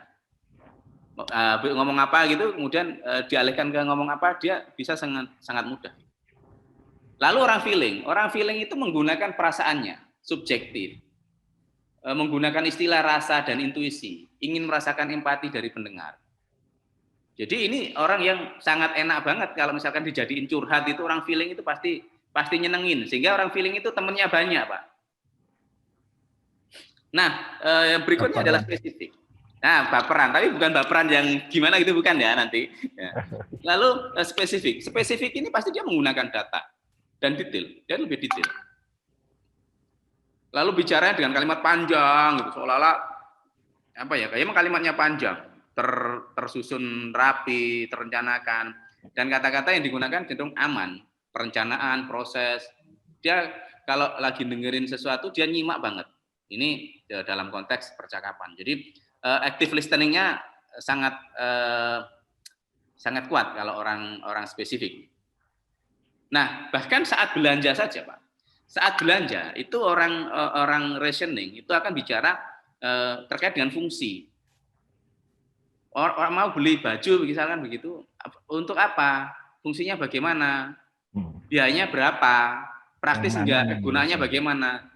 Ngomong apa gitu, kemudian dialihkan ke ngomong apa, dia bisa sangat mudah. Lalu orang feeling itu menggunakan perasaannya, subjektif, menggunakan istilah rasa dan intuisi, ingin merasakan empati dari pendengar. Jadi ini orang yang sangat enak banget kalau misalkan dijadiin curhat itu, orang feeling itu pasti nyenengin, sehingga orang feeling itu temennya banyak, Pak. Nah, yang berikutnya adalah spesifik. Nah, baperan, tapi bukan baperan yang gimana gitu, bukan ya nanti. Ya. Lalu spesifik. Spesifik ini pasti dia menggunakan data dan detail, dia lebih detail. Lalu bicaranya dengan kalimat panjang, gitu, seolah-olah apa ya? Kayaknya kalimatnya panjang, tersusun rapi, terencanakan, dan kata-kata yang digunakan cenderung aman, perencanaan, proses. Dia kalau lagi dengerin sesuatu dia nyimak banget. Ini dalam konteks percakapan. Jadi active listening-nya sangat kuat kalau orang spesifik. Nah, bahkan saat belanja saja, Pak. Saat belanja itu orang reasoning itu akan bicara terkait dengan fungsi. Orang mau beli baju misalkan begitu, untuk apa? Fungsinya bagaimana? Biayanya berapa? Praktis enggak? Gunanya bagaimana?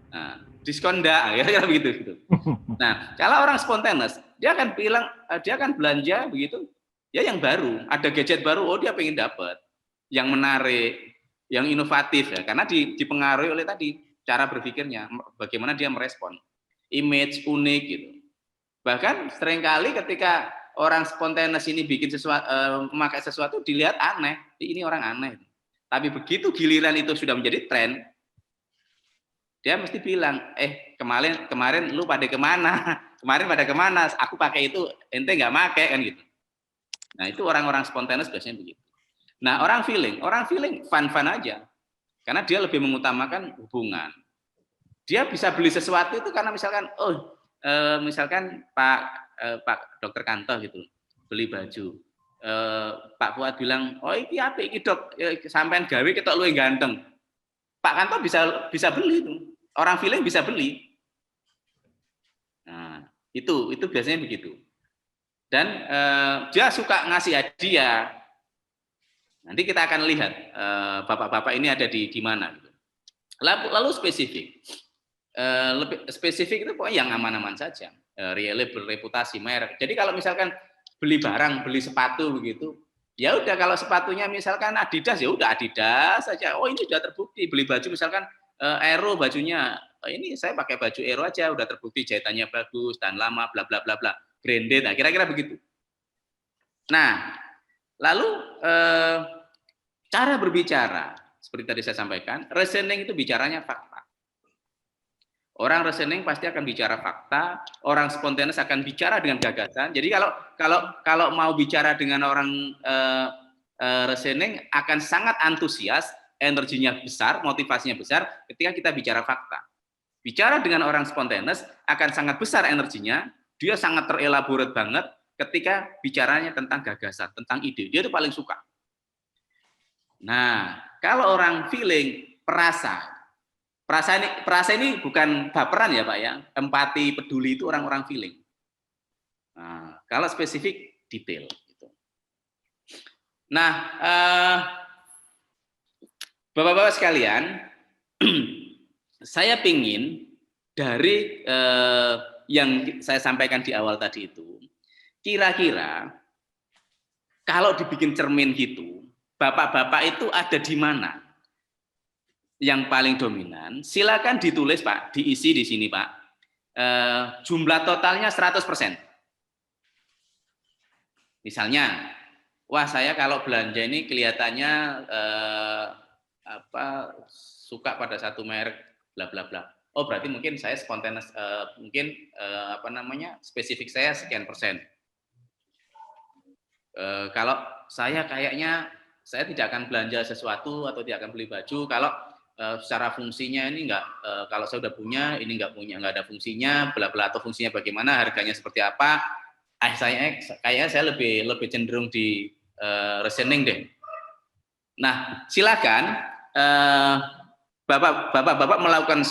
Nah, diskon enggak, kira-kira begitu gitu. Nah, kalau orang spontaneous, dia akan belanja begitu, ya yang baru, ada gadget baru, oh dia pengen dapat, yang menarik, yang inovatif ya, karena dipengaruhi oleh tadi cara berpikirnya, bagaimana dia merespon, image unik gitu. Bahkan seringkali ketika orang spontaneous ini bikin sesuatu, memakai sesuatu dilihat aneh, ini orang aneh. Tapi begitu giliran itu sudah menjadi tren, dia mesti bilang, kemarin lu pada kemana? Kemarin pada kemana? Aku pakai itu, ente nggak pakai kan gitu. Nah itu orang-orang spontaneous biasanya begitu. Nah orang feeling fun-fun aja, karena dia lebih mengutamakan hubungan. Dia bisa beli sesuatu itu karena misalkan, misalkan Pak Dokter Kanto gitu, beli baju. Pak Fuad bilang, oh ini apa ini dok, sampean gawe ketok luwih ganteng. Pak Kanto bisa beli itu. Orang feeling bisa beli. Nah, itu biasanya begitu. Dan dia suka ngasih hadiah. Nanti kita akan lihat bapak-bapak ini ada di mana. Lalu spesifik. Lebih spesifik itu pokoknya yang aman-aman saja. Reliable, reputasi, merek. Jadi kalau misalkan beli barang, beli sepatu begitu, ya udah kalau sepatunya misalkan Adidas ya udah Adidas saja. Oh ini sudah terbukti. Beli baju misalkan Aero bajunya, ini saya pakai baju Aero aja udah terbukti jahitannya bagus dan lama bla bla bla bla. Branded. Nah, kira-kira begitu. Nah, lalu cara berbicara seperti tadi saya sampaikan, reasoning itu bicaranya fakta. Orang reasoning pasti akan bicara fakta, orang spontaneous akan bicara dengan gagasan. Jadi kalau mau bicara dengan orang reasoning akan sangat antusias, energinya besar, motivasinya besar ketika kita bicara fakta. Bicara dengan orang spontaneous akan sangat besar energinya, dia sangat terelaborate banget ketika bicaranya tentang gagasan, tentang ide. Dia itu paling suka. Nah, kalau orang feeling, perasa ini bukan baperan ya Pak ya, empati, peduli itu orang-orang feeling. Nah, kalau spesifik, detail. Gitu. Nah, Bapak-bapak sekalian, saya pingin dari yang saya sampaikan di awal tadi itu, kira-kira kalau dibikin cermin gitu, bapak-bapak itu ada di mana? Yang paling dominan, silakan ditulis Pak, diisi di sini Pak. Jumlah totalnya 100%. Misalnya, wah saya kalau belanja ini kelihatannya suka pada satu merek, bla bla bla. Oh berarti mungkin saya spontaneous, mungkin spesifik saya sekian persen. Kalau saya kayaknya saya tidak akan belanja sesuatu atau tidak akan beli baju kalau secara fungsinya ini enggak, kalau saya udah punya ini enggak ada fungsinya, bla bla, atau fungsinya bagaimana, harganya seperti apa. Kayaknya saya lebih cenderung di reasoning deh. Nah, silakan bapak-bapak melakukan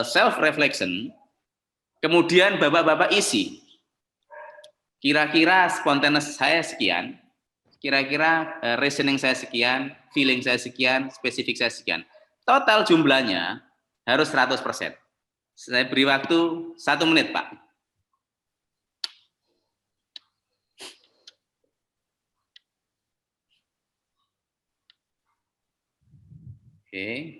self reflection, kemudian bapak-bapak isi. Kira-kira spontaneous saya sekian, kira-kira reasoning saya sekian, feeling saya sekian, spesifik saya sekian. Total jumlahnya harus 100%. Saya beri waktu 1 menit, Pak. Oke.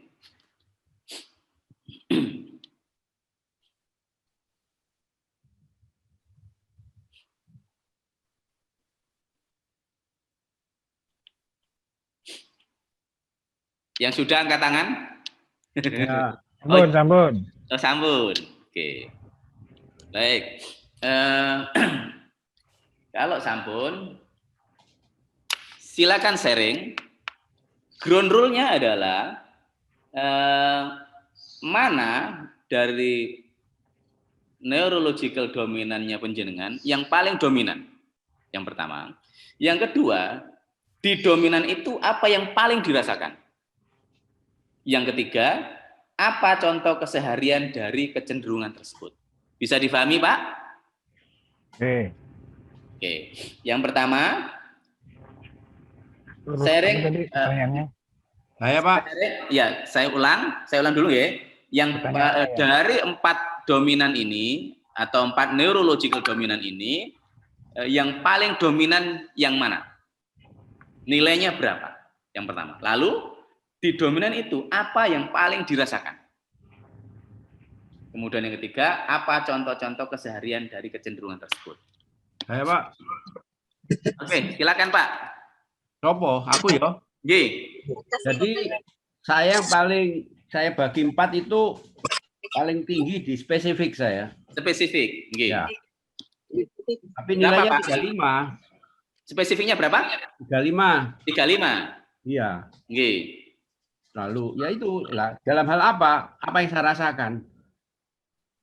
Yang sudah angkat tangan? Ya. Sambun. Oh, sambun. Oke. Baik. Kalau sambun, silakan sharing. Ground rule-nya adalah mana dari neurological dominannya penjenengan yang paling dominan. Yang pertama. Yang kedua, di dominan itu apa yang paling dirasakan? Yang ketiga, apa contoh keseharian dari kecenderungan tersebut? Bisa difahami, Pak? Oke. Yang pertama, sharing. Saya, Pak. Ya, saya ulang dulu ya. Yang dari 4 dominan ini atau 4 neurological dominan ini, yang paling dominan yang mana? Nilainya berapa? Yang pertama. Lalu di dominan itu apa yang paling dirasakan? Kemudian yang ketiga, apa contoh-contoh keseharian dari kecenderungan tersebut? Saya, Pak. Oke, silakan Pak. Sopo, aku ya. Jadi saya bagi 4 itu paling tinggi di spesifik saya. Spesifik, ya. Tapi nilainya 35. Spesifiknya berapa? 35. 35. Iya. Nggih. Lalu ya itu lah, dalam hal apa yang saya rasakan.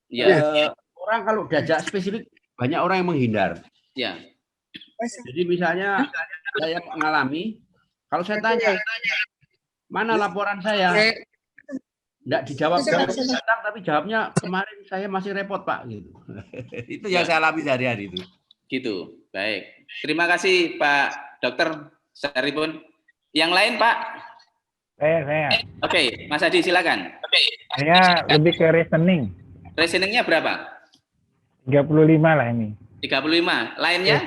Ya. Orang kalau diajak spesifik banyak orang yang menghindar. Ya. Jadi misalnya saya mengalami, kalau saya tanya mana laporan saya, enggak dijawab datang, tapi jawabnya kemarin saya masih repot Pak gitu. Itu yang saya alami sehari-hari itu. Gitu. Baik. Terima kasih Pak Dokter Saripun. Yang lain Pak? Saya. Oke, Mas Adi silakan. Saya lebih ke reasoning. Reasoningnya berapa? 35 lah ini. 35. Lainnya?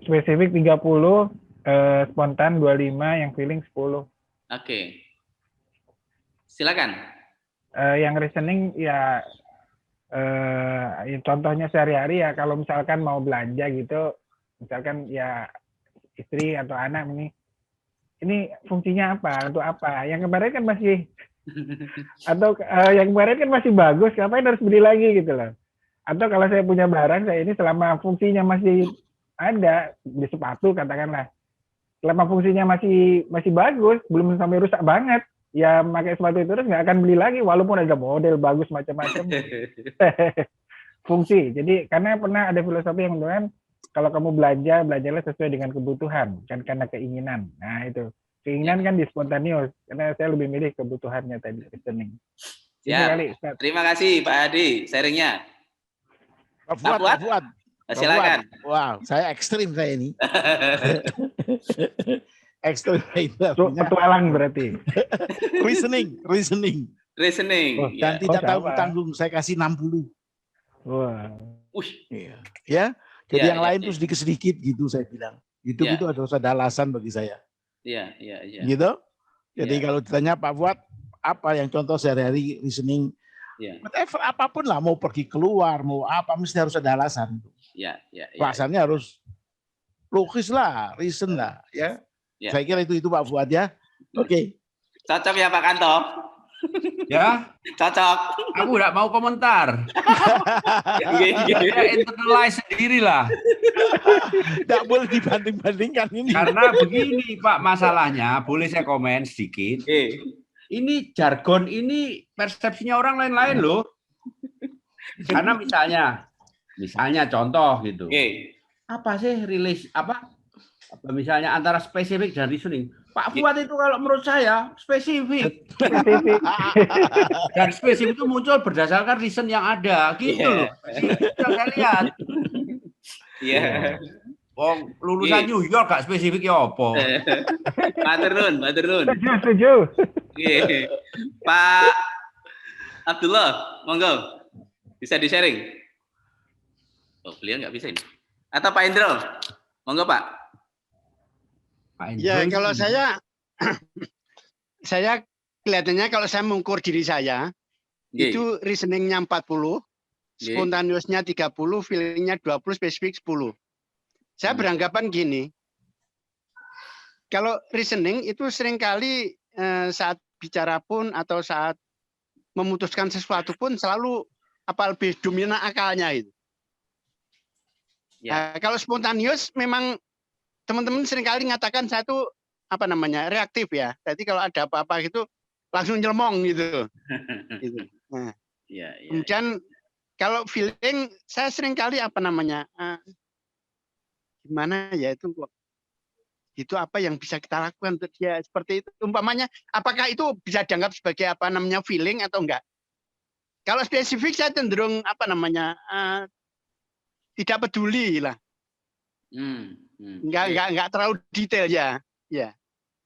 Spesifik 30, spontan 25, yang feeling 10. Oke. Silakan. Yang reasoning ya contohnya sehari-hari ya, kalau misalkan mau belanja gitu, misalkan ya istri atau anak ini fungsinya apa, untuk apa? Yang kemarin kan masih atau yang kemarin kan masih bagus, ngapain harus beli lagi gitu loh. Atau kalau saya punya barang, saya ini selama fungsinya masih ada, di sepatu katakanlah, selama fungsinya masih bagus, belum sampai rusak banget, ya pakai sepatu itu terus nggak akan beli lagi walaupun ada model bagus macam-macam. Fungsi. Jadi karena pernah ada filosofi yang mengatakan kalau kamu belajarlah sesuai dengan kebutuhan, kan karena keinginan. Nah itu keinginan kan di spontaneous. Karena saya lebih milih kebutuhannya tadi reasoning. Ya. Terima kasih Pak Adi sharingnya. Pak Fuad. Silakan. Wow, saya ekstrim saya ini. Ekstrim itu petualang berarti. Reasoning. Oh, dan tidak tanggung saya kasih 60. Wah. Iya. Ya. Jadi yang lain terus sedikit gitu saya bilang. Itu ada alasan bagi saya. Iya. Gitu. Jadi kalau ditanya Pak Fuad apa yang contoh sehari-hari reasoning, whatever apapun lah, mau pergi keluar, mau apa mesti harus ada alasan. Alasannya harus logis lah, reason lah, ya. Saya kira itu Pak Fuad ya. Oke. Cocok ya Pak Kanto? Ya. Cocok. Aku nggak mau komentar. Saya internalize sendirilah. Tidak boleh dibanding-bandingkan ini. Karena begini Pak masalahnya, boleh saya komen sedikit. Ini jargon ini persepsinya orang lain-lain loh. Karena misalnya contoh gitu. Apa sih rilis apa misalnya antara spesifik dan reasoning? Pak Fuad itu kalau menurut saya spesifik. Dan spesifik itu muncul berdasarkan reason yang ada gitu loh. Saya lihat. Iya. Wong lulusan New York gak spesifik ya apa? Matur nuwun. Setuju. Pak Abdullah, monggo. Bisa di-sharing? Oh, beliau nggak bisa ini. Atau Pak Indro? Monggo, Pak. Ya, kalau saya kelihatannya kalau saya mengukur diri saya, itu reasoningnya 40, spontaneousnya 30, feelingnya 20, spesifik 10. Saya beranggapan gini, kalau reasoning itu seringkali saat bicara pun atau saat memutuskan sesuatu pun selalu lebih dominan akalnya itu. Kalau spontaneous memang teman-teman seringkali mengatakan saya tuh reaktif ya. Jadi kalau ada apa-apa gitu langsung nyelmong gitu. Nah, kemudian kalau feeling saya seringkali gimana ya itu apa yang bisa kita lakukan untuk dia seperti itu. Umpamanya apakah itu bisa dianggap sebagai feeling atau enggak? Kalau spesifik saya cenderung tidak peduli lah. Enggak terlalu detail ya.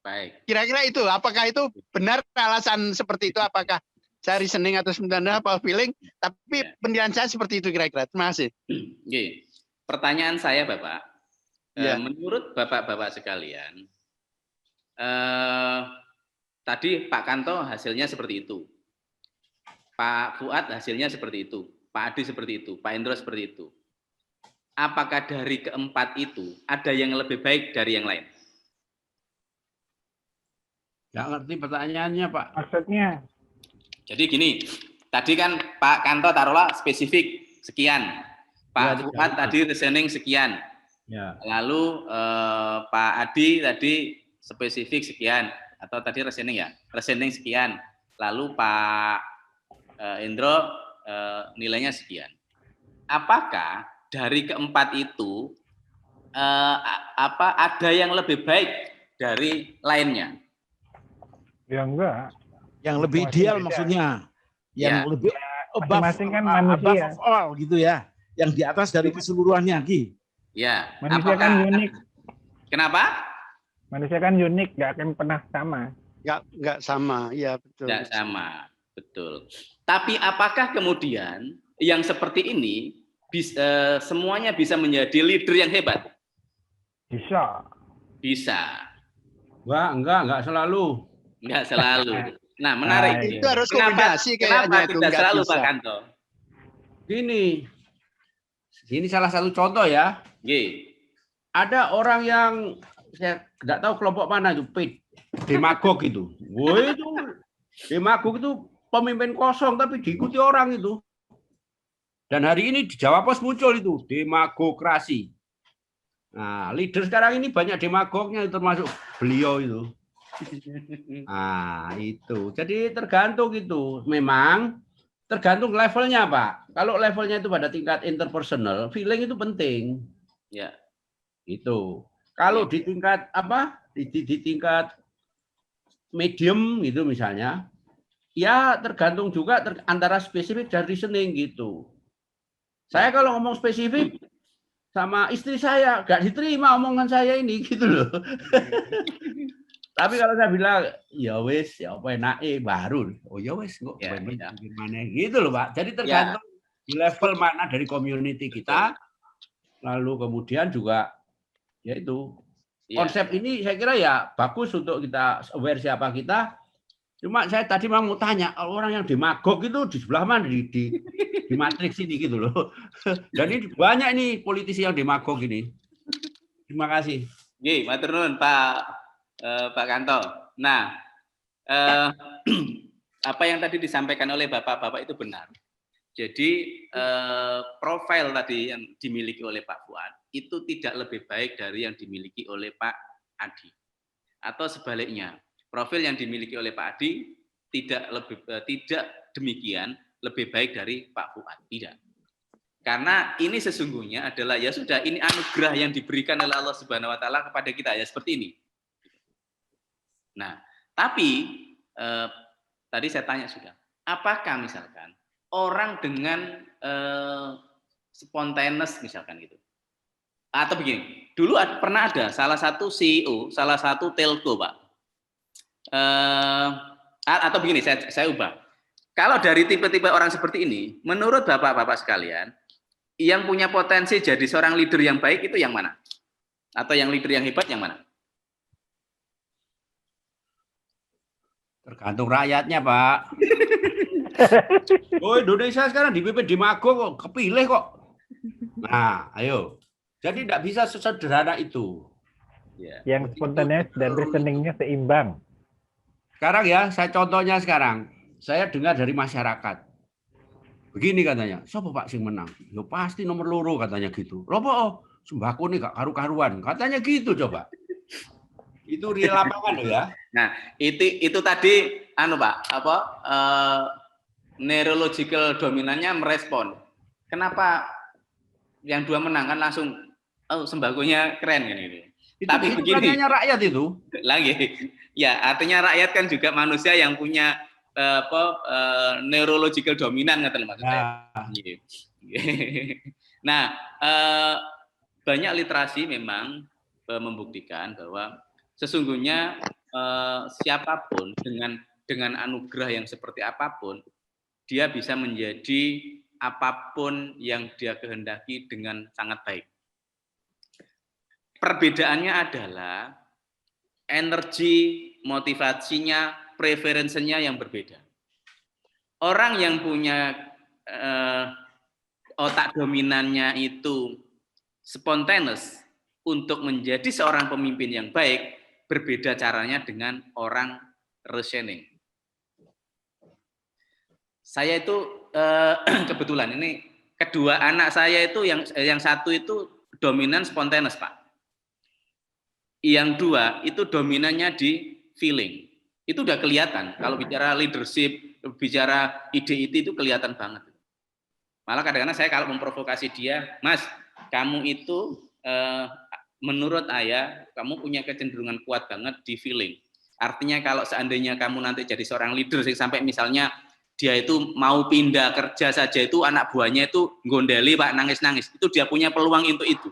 Baik. Kira-kira itu, apakah itu benar alasan seperti itu? Apakah saya reasoning atau sebenarnya apa feeling? Tapi penilaian saya seperti itu kira-kira. Terima kasih. Pertanyaan saya Bapak, menurut Bapak-bapak sekalian, tadi Pak Kanto hasilnya seperti itu, Pak Fuad hasilnya seperti itu, Pak Adi seperti itu, Pak Indro seperti itu. Apakah dari keempat itu ada yang lebih baik dari yang lain? Nggak ngerti pertanyaannya Pak. Maksudnya? Jadi gini, tadi kan Pak Kanto taruhlah spesifik sekian, Pak Fuad tadi reasoning sekian, lalu Pak Adi tadi spesifik sekian, atau tadi reasoning sekian, lalu Pak Indro nilainya sekian. Apakah dari keempat itu ada yang lebih baik dari lainnya? Ya enggak. Yang lebih ideal maksudnya. Yang lebih above all gitu ya. Yang di atas dari keseluruhannya, Ki. Ya. Manusia kan unik. Kenapa? Manusia kan unik, nggak akan pernah sama. Nggak sama, iya betul. Nggak sama, betul. Tapi apakah kemudian yang seperti ini semuanya bisa menjadi leader yang hebat? Bisa. Enggak selalu. Enggak selalu. Nah, menarik. Itu harus kombinasi kenapa itu tidak selalu bisa. Pak Kanto? Ini salah satu contoh ya. Ada orang yang saya nggak tahu kelompok mana itu, demagog itu. Itu demagog itu pemimpin kosong tapi diikuti orang itu. Dan hari ini di Jawa Pos muncul itu demagokrasi. Nah, leader sekarang ini banyak demagognya termasuk beliau itu. Nah, itu. Jadi tergantung itu. Memang tergantung levelnya, Pak. Kalau levelnya itu pada tingkat interpersonal, feeling itu penting. Ya. Itu. Kalau Ya. di tingkat apa? Di tingkat medium gitu misalnya, ya tergantung juga antara spesifik dan reasoning gitu. Saya kalau ngomong spesifik sama istri saya gak diterima omongan saya ini gitu loh. Tapi kalau saya bilang ya wes ya apa enake baru, oh ya wes kok gimana gitu loh Pak. Jadi tergantung di level mana dari community kita. Lalu kemudian juga yaitu konsep ini saya kira ya bagus untuk kita aware siapa kita. Cuma saya tadi mau tanya, orang yang demagog itu di sebelah mana di Matrix ini gitu loh. Jadi banyak ini politisi yang demagog ini. Terima kasih. Nggih, matur nuwun Pak Kanto. Nah, apa yang tadi disampaikan oleh Bapak-bapak itu benar. Jadi profil tadi yang dimiliki oleh Pak Fuad itu tidak lebih baik dari yang dimiliki oleh Pak Adi. Atau sebaliknya, profil yang dimiliki oleh Pak Adi tidak demikian lebih baik dari Pak Fuad. Tidak. Karena ini sesungguhnya adalah ya sudah ini anugerah yang diberikan oleh Allah Subhanahu wa taala kepada kita ya seperti ini. Nah, tapi tadi saya tanya sudah, apakah misalkan orang dengan spontaneous misalkan gitu. Atau begini, dulu pernah ada salah satu CEO, salah satu telco, Pak. Atau begini, saya ubah. Kalau dari tipe-tipe orang seperti ini, menurut Bapak-bapak sekalian, yang punya potensi jadi seorang leader yang baik itu yang mana? Atau yang leader yang hebat yang mana? Tergantung rakyatnya, Pak. Oh, Indonesia sekarang dipimpin demagog kok, kepilih kok. Nah, ayo. Jadi tidak bisa sesederhana itu. Yang spontaneous dan reasoningnya seimbang. Sekarang ya, saya contohnya sekarang. Saya dengar dari masyarakat. Begini katanya, siapa Pak sing menang? Ya pasti nomor loro katanya gitu. Loh Pak, sembako nih gak karu-karuan. Katanya gitu coba. Itu real lapangan loh ya. Nah, itu tadi Pak, neurological dominannya merespon. Kenapa yang dua menang kan langsung sembakonya keren ini. Tapi begini, rakyat itu. Lagi. Ya, artinya rakyat kan juga manusia yang punya neurological dominan kata maksud saya. Nah, banyak literasi memang membuktikan bahwa sesungguhnya siapapun dengan anugerah yang seperti apapun, dia bisa menjadi apapun yang dia kehendaki dengan sangat baik. Perbedaannya adalah energi, motivasinya, preferensinya yang berbeda. Orang yang punya otak dominannya itu spontaneous untuk menjadi seorang pemimpin yang baik, berbeda caranya dengan orang reasoning. Saya itu kebetulan ini kedua anak saya itu yang satu itu dominan spontaneous, Pak. Yang dua itu dominannya di feeling. Itu udah kelihatan. Kalau bicara leadership, bicara ide-ide itu kelihatan banget. Malah kadang-kadang saya kalau memprovokasi dia, Mas, kamu itu menurut ayah, kamu punya kecenderungan kuat banget di feeling. Artinya kalau seandainya kamu nanti jadi seorang leader, sampai misalnya dia itu mau pindah kerja saja itu anak buahnya itu gondeli Pak, nangis-nangis. Itu dia punya peluang untuk itu.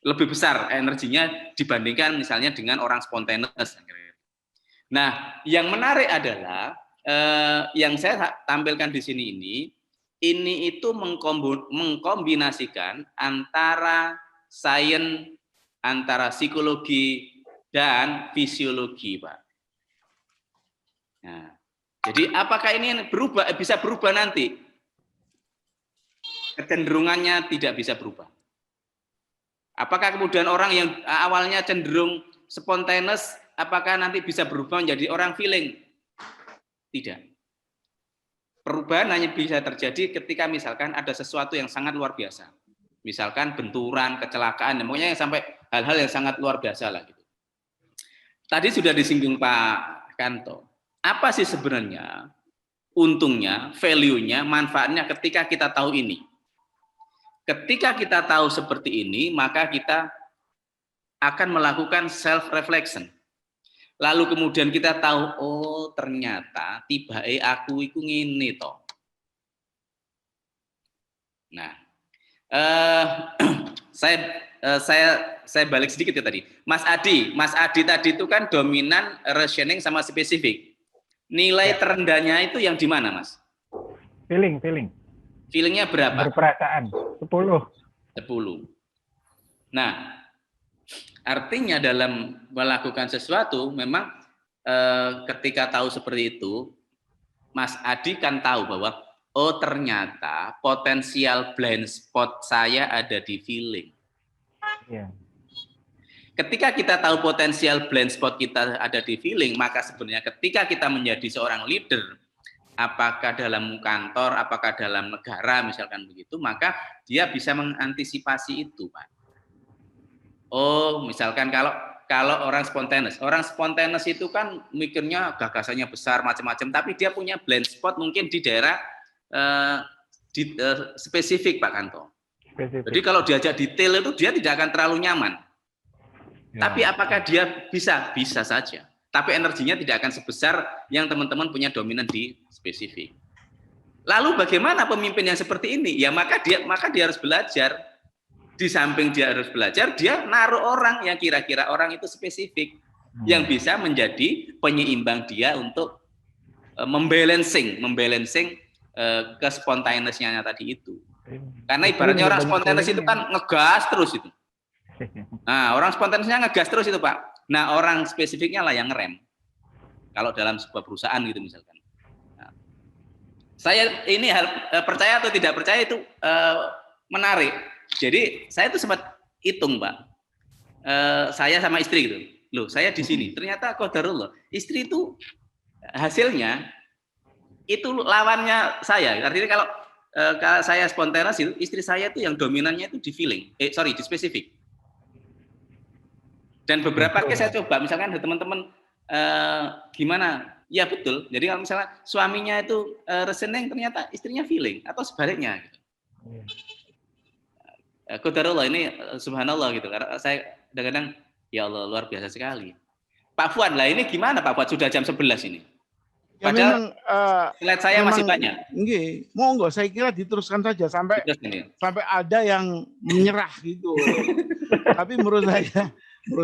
Lebih besar energinya dibandingkan misalnya dengan orang spontaneous. Nah, yang menarik adalah yang saya tampilkan di sini ini itu mengkombinasikan antara sains, antara psikologi dan fisiologi, Pak. Nah, jadi apakah ini bisa berubah nanti? Kecenderungannya tidak bisa berubah. Apakah kemudian orang yang awalnya cenderung spontaneous, apakah nanti bisa berubah menjadi orang feeling? Tidak. Perubahan hanya bisa terjadi ketika misalkan ada sesuatu yang sangat luar biasa. Misalkan benturan, kecelakaan, pokoknya yang sampai hal-hal yang sangat luar biasa lah gitu. tadi sudah disinggung Pak Kanto. Apa sih sebenarnya untungnya, value-nya, manfaatnya ketika kita tahu ini? Ketika kita tahu seperti ini, maka kita akan melakukan self-reflection. Lalu kemudian kita tahu, oh ternyata tibae aku iku ngene toh. Nah, saya balik sedikit ya tadi. Mas Adi tadi itu kan dominan, rationing sama spesifik. Nilai terendahnya itu yang di mana, Mas? Feeling. Feelingnya berapa? Berperasaan 10. Nah, artinya dalam melakukan sesuatu memang ketika tahu seperti itu, Mas Adi kan tahu bahwa oh ternyata potensial blind spot saya ada di feeling. Iya. Ketika kita tahu potensial blind spot kita ada di feeling, maka sebenarnya ketika kita menjadi seorang leader, apakah dalam kantor, apakah dalam negara, misalkan begitu, maka dia bisa mengantisipasi itu, Pak. Oh, misalkan kalau orang spontaneous itu kan mikirnya gagasannya besar macam-macam, tapi dia punya blind spot mungkin di daerah spesifik, Pak Kanto. Spesifik. Jadi kalau diajak detail itu dia tidak akan terlalu nyaman. Ya. Tapi apakah dia bisa? Bisa saja. Tapi energinya tidak akan sebesar yang teman-teman punya dominan di spesifik. Lalu bagaimana pemimpin yang seperti ini? Ya maka dia harus belajar. Di samping dia harus belajar, dia naruh orang yang kira-kira orang itu spesifik yang bisa menjadi penyeimbang dia untuk membalancing kespontaneousnya tadi itu. Karena ibaratnya orang spontaneous itu kan ngegas terus itu. Nah, orang spontaneousnya ngegas terus itu, Pak. Nah, orang spesifiknya lah yang ngerem. Kalau dalam sebuah perusahaan gitu misalkan. Nah, saya ini percaya atau tidak percaya itu menarik. Jadi saya tuh sempat hitung, Pak. Saya sama istri gitu. Loh, saya di sini. Ternyata qadarullah, istri itu hasilnya itu lawannya saya. Artinya kalau saya spontaneous itu, istri saya itu yang dominannya itu di feeling. Di spesifik. Dan beberapa case saya coba, misalkan ada teman-teman gimana? Ya betul. Jadi kalau misalnya suaminya itu reasoning, ternyata istrinya feeling atau sebaliknya. Gitu. Qadarullah ini subhanallah gitu. Karena saya kadang-kadang ya Allah luar biasa sekali. Pak Fuad lah ini gimana Pak Fuad? Sudah jam 11 ini. Ya padahal slide saya memang, masih banyak. Nggih, monggo saya kira diteruskan saja sampai ada yang menyerah gitu. Tapi menurut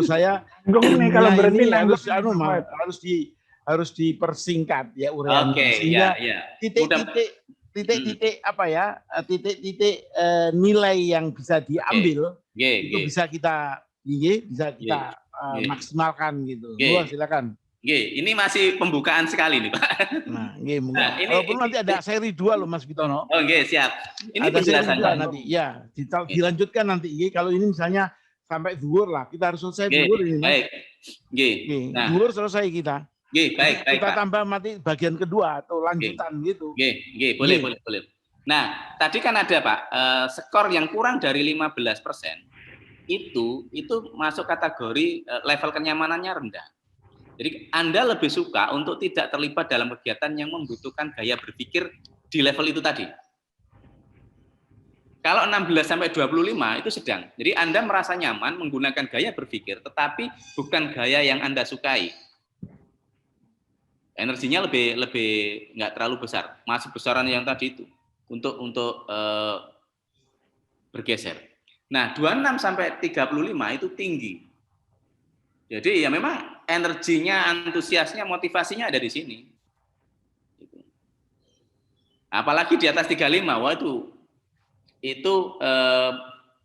saya nih kalau berhenti harus dipersingkat ya uraiannya. Oke, sehingga ya. titik-titik nilai yang bisa diambil itu bisa kita maksimalkan gitu. Silakan. Ini masih pembukaan sekali nih, Pak. Nah, walaupun nanti ada seri 2 loh Mas Bitono. Oh, siap. Ini ada penjelasan nanti. Ya, dilanjutkan nanti. Kalau ini misalnya sampai zuhur lah, kita harus selesai zuhur ini. Baik. Nah, zuhur selesai kita. Baik, kita Pak. tambah nanti bagian kedua atau lanjutan gitu. Boleh. Nah, tadi kan ada Pak, skor yang kurang dari 15% itu masuk kategori level kenyamanannya rendah. Jadi Anda lebih suka untuk tidak terlibat dalam kegiatan yang membutuhkan gaya berpikir di level itu tadi. Kalau 16-25 itu sedang. Jadi Anda merasa nyaman menggunakan gaya berpikir, tetapi bukan gaya yang Anda sukai. Energinya lebih nggak terlalu besar, masih besaran yang tadi itu untuk bergeser. Nah, 26-35 itu tinggi. Jadi ya memang energinya, antusiasnya, motivasinya ada di sini. Apalagi di atas 35, wah itu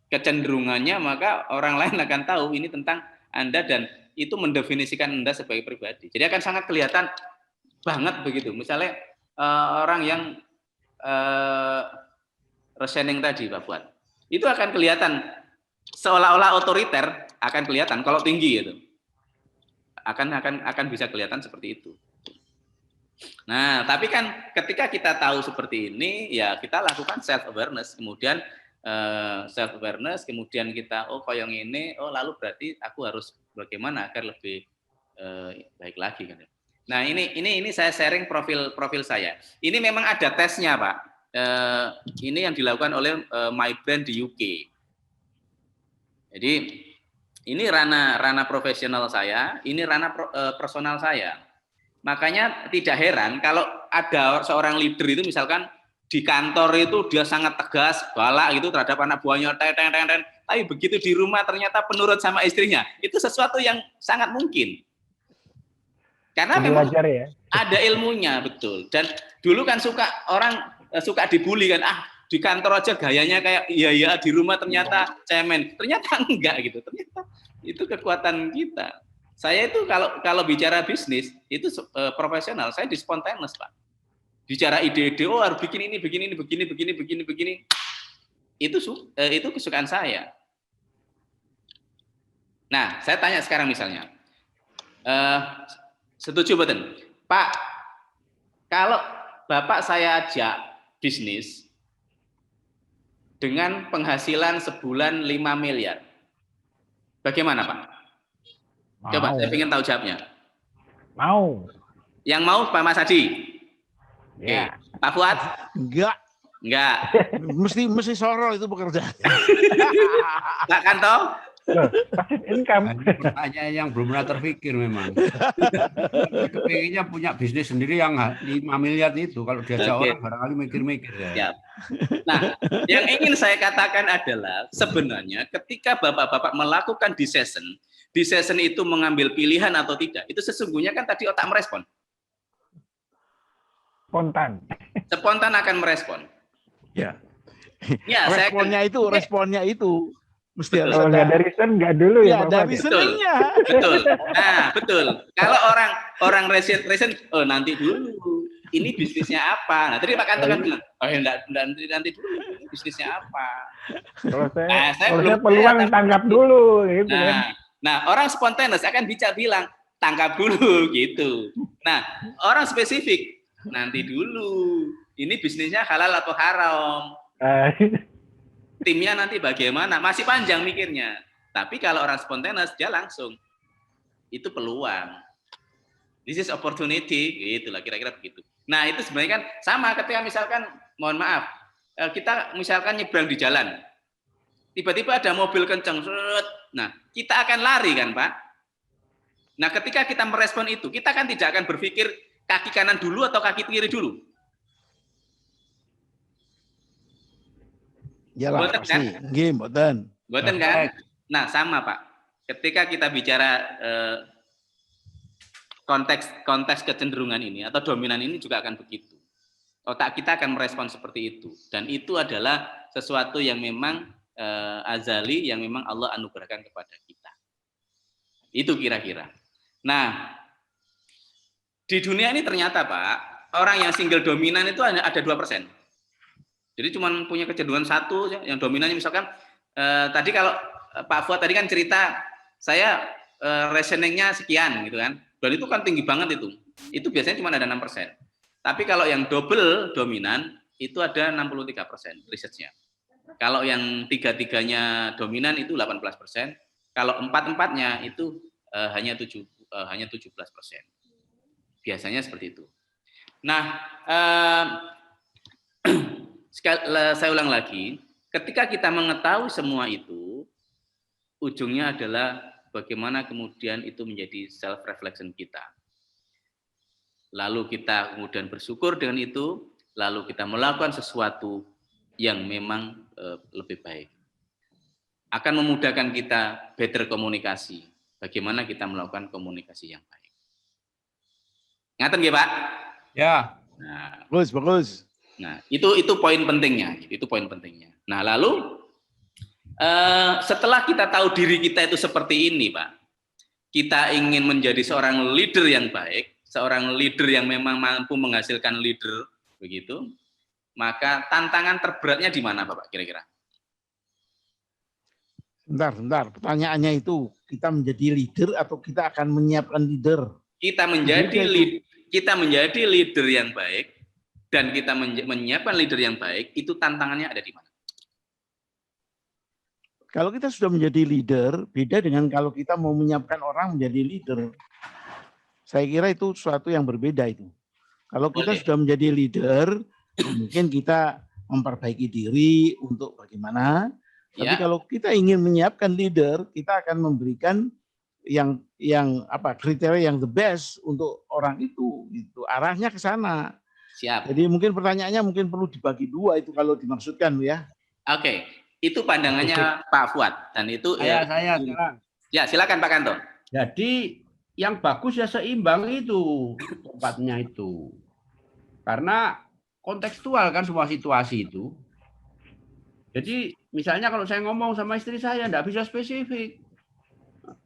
kecenderungannya maka orang lain akan tahu ini tentang Anda dan itu mendefinisikan Anda sebagai pribadi. Jadi akan sangat kelihatan banget begitu. Misalnya orang yang reasoning tadi, Pak Fuad, itu akan kelihatan seolah-olah otoriter, akan kelihatan kalau tinggi itu. Akan bisa kelihatan seperti itu. Nah, tapi kan ketika kita tahu seperti ini, ya kita lakukan self awareness, kemudian kemudian kita koyong ini, lalu berarti aku harus bagaimana agar lebih baik lagi kan. Nah, ini saya sharing profil saya. Ini memang ada tesnya, Pak. Ini yang dilakukan oleh My Brand di UK. Jadi ini ranah profesional saya, ini ranah personal saya. Makanya tidak heran kalau ada seorang leader itu misalkan di kantor itu dia sangat tegas, galak gitu terhadap anak buahnya, tapi begitu di rumah ternyata penurut sama istrinya. Itu sesuatu yang sangat mungkin. Karena memang ada ilmunya, betul. Dan dulu kan orang suka dibully kan, di kantor aja gayanya kayak iya di rumah ternyata cemen. Ternyata enggak gitu. Ternyata itu kekuatan kita. Saya itu kalau bicara bisnis itu profesional, saya di spontaneous, Pak. Bicara ide-ide, harus bikin ini, begini. Itu kesukaan saya. Nah, saya tanya sekarang misalnya. Setuju betul, Pak? Kalau Bapak saya ajak bisnis dengan penghasilan sebulan 5 miliar, bagaimana, Pak? Mau. Coba, saya ingin tahu jawabnya. Mau. Yang mau Pak Mas Hadi? Ya. Oke. Pak Fuad? Enggak. Mesti soro itu pekerjaan. Pak Kanto? Passive income. Pertanyaan yang belum pernah terpikir memang. Kepinginnya punya bisnis sendiri yang 5 miliar itu. Kalau diajak orang barangkali mikir-mikir ya. Siap. Nah, yang ingin saya katakan adalah sebenarnya ketika bapak-bapak melakukan decision itu mengambil pilihan atau tidak, itu sesungguhnya kan tadi otak merespon. Spontan akan merespon. Ya. Ya, responnya itu mesti harus kalau nggak ada reason nggak dulu ya, ada reasoningnya. Betul. Nah, betul. Kalau orang reason, nanti dulu. Ini bisnisnya apa? Nah, tadi Pak Kanto kan bilang, nanti dulu. Bisnisnya apa? Kalau saya peluang tangkap dulu, gitu kan. Nah, orang spontaneous akan bilang tangkap dulu gitu. Nah, orang spesifik nanti dulu. Ini bisnisnya halal atau haram? Timnya nanti bagaimana? Masih panjang mikirnya. Tapi kalau orang spontaneous dia langsung. Itu peluang. This is opportunity, gitulah kira-kira begitu. Nah, itu sebenarnya kan sama ketika misalkan mohon maaf, kita misalkan nyebrang di jalan. Tiba-tiba ada mobil kencang. Nah, kita akan lari kan, Pak? Nah, ketika kita merespon itu, kita kan tidak akan berpikir kaki kanan dulu atau kaki kiri dulu. Yalah, pasti. Nggih, mboten. Mboten kan? Nah, sama, Pak. Ketika kita bicara konteks kecenderungan ini atau dominan ini juga akan begitu. Otak kita akan merespon seperti itu. Dan itu adalah sesuatu yang memang azali, yang memang Allah anugerahkan kepada kita. Itu kira-kira. Nah, di dunia ini ternyata, Pak, orang yang single dominan itu hanya ada 2%. Jadi cuma punya kecenderungan satu, yang dominannya misalkan, tadi kalau Pak Fuad tadi kan cerita, saya reasoningnya sekian gitu kan, dan itu kan tinggi banget itu. Itu biasanya cuma ada 6%. Tapi kalau yang double dominan, itu ada 63% risetnya. Kalau yang tiga-tiganya dominan itu 18%, kalau empat-empatnya itu hanya 17%. Biasanya seperti itu. Nah, saya ulang lagi, ketika kita mengetahui semua itu, ujungnya adalah bagaimana kemudian itu menjadi self-reflection kita. Lalu kita kemudian bersyukur dengan itu, lalu kita melakukan sesuatu yang memang lebih baik. Akan memudahkan kita better komunikasi. Bagaimana kita melakukan komunikasi yang baik. Ngaten nggih, Pak? Ya. Nah, bagus. Nah, itu poin pentingnya. Itu poin pentingnya. Nah, lalu setelah kita tahu diri kita itu seperti ini, Pak, kita ingin menjadi seorang leader yang baik, seorang leader yang memang mampu menghasilkan leader, begitu, maka tantangan terberatnya di mana, Bapak, kira-kira? Bentar. Pertanyaannya itu, kita menjadi leader atau kita akan menyiapkan leader? Kita menjadi leader yang baik, dan kita menyiapkan leader yang baik, itu tantangannya ada di mana? Kalau kita sudah menjadi leader, beda dengan kalau kita mau menyiapkan orang menjadi leader. Saya kira itu sesuatu yang berbeda itu. Kalau kita Oke. sudah menjadi leader, mungkin kita memperbaiki diri untuk bagaimana. Tapi Ya, kalau kita ingin menyiapkan leader, kita akan memberikan yang kriteria yang the best untuk orang itu. Gitu. Arahnya ke sana. siap. Jadi mungkin pertanyaannya mungkin perlu dibagi dua itu kalau dimaksudkan ya. Oke, itu pandangannya Pak Fuad dan itu Saya sekarang. ya silakan Pak Kanto. Jadi yang bagus ya seimbang itu tempatnya itu. Karena kontekstual kan semua situasi itu. Jadi misalnya kalau saya ngomong sama istri saya enggak bisa spesifik.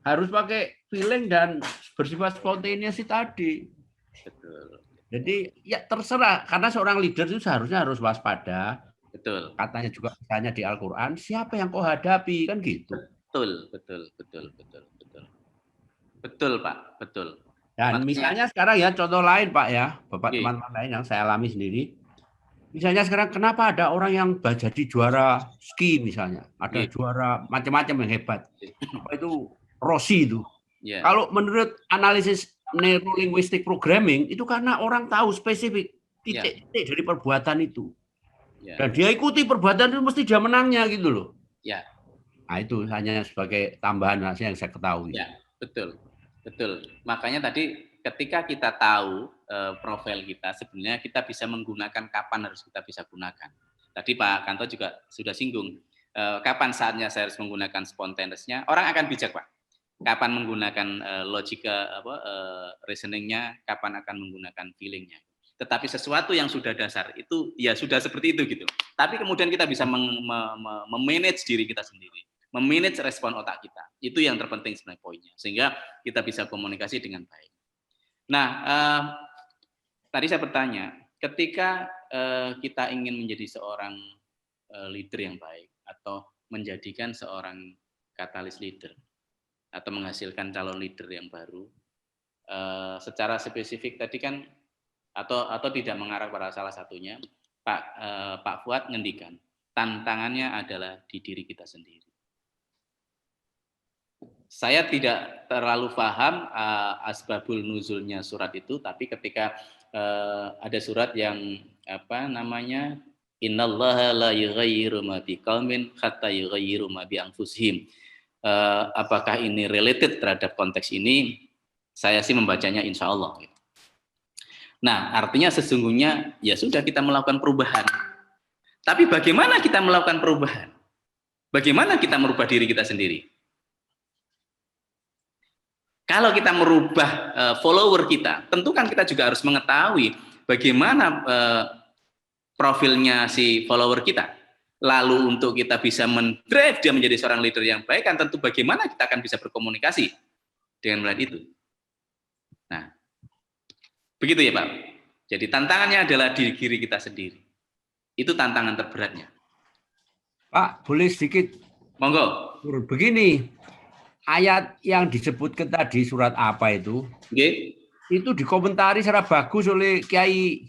Harus pakai feeling dan bersifat spontaneous tadi. Betul. Jadi ya terserah karena seorang leader itu seharusnya harus waspada. Betul. Katanya juga misalnya di Al-Qur'an, siapa yang kau hadapi kan gitu. Betul. Betul, Pak. Betul. Dan misalnya sekarang ya contoh lain Pak ya, Bapak teman-teman lain yang saya alami sendiri. Misalnya sekarang kenapa ada orang yang jadi juara ski misalnya, ada juara macam-macam yang hebat. Apa itu Rossi itu. Yeah. Kalau menurut analisis neurolinguistic programming itu karena orang tahu spesifik titik-titik dari perbuatan itu. Yeah. Dan dia ikuti perbuatan itu mesti dia menangnya gitu loh. Ya. Nah itu hanya sebagai tambahan yang saya ketahui. Ya, betul. Makanya tadi ketika kita tahu profil kita, sebenarnya kita bisa menggunakan kapan harus kita bisa gunakan. Tadi Pak Kanto juga sudah singgung kapan saatnya saya harus menggunakan spontaneousnya. Orang akan bijak Pak. Kapan menggunakan logika reasoningnya, kapan akan menggunakan feelingnya. Tetapi sesuatu yang sudah dasar itu ya sudah seperti itu gitu. Tapi kemudian kita bisa memanage diri kita sendiri, memanage respon otak kita. Itu yang terpenting sebenarnya poinnya. Sehingga kita bisa komunikasi dengan baik. Nah, tadi saya bertanya, ketika kita ingin menjadi seorang leader yang baik atau menjadikan seorang katalis leader atau menghasilkan calon leader yang baru, secara spesifik tadi kan atau tidak mengarah pada salah satunya, Pak Fuad ngendikan tantangannya adalah di diri kita sendiri. Saya tidak terlalu paham asbabul nuzulnya surat itu, tapi ketika ada surat yang innallaha la yughayyiru ma biqaumin hatta yughayyiru ma bi anfusihim. Apakah ini related terhadap konteks ini? Saya sih membacanya insya Allah. Nah, artinya sesungguhnya ya sudah kita melakukan perubahan. Tapi bagaimana kita melakukan perubahan? Bagaimana kita merubah diri kita sendiri? Kalau kita merubah follower kita, tentu kan kita juga harus mengetahui bagaimana profilnya si follower kita. Lalu untuk kita bisa mendrive dia menjadi seorang leader yang baik, kan tentu bagaimana kita akan bisa berkomunikasi dengan melihat itu. Nah, begitu ya Pak. Jadi tantangannya adalah di diri kita sendiri. Itu tantangan terberatnya. Pak, boleh sedikit? Monggo. Begini, ayat yang disebutkan tadi surat apa itu? Okay. Itu dikomentari secara bagus oleh Kiai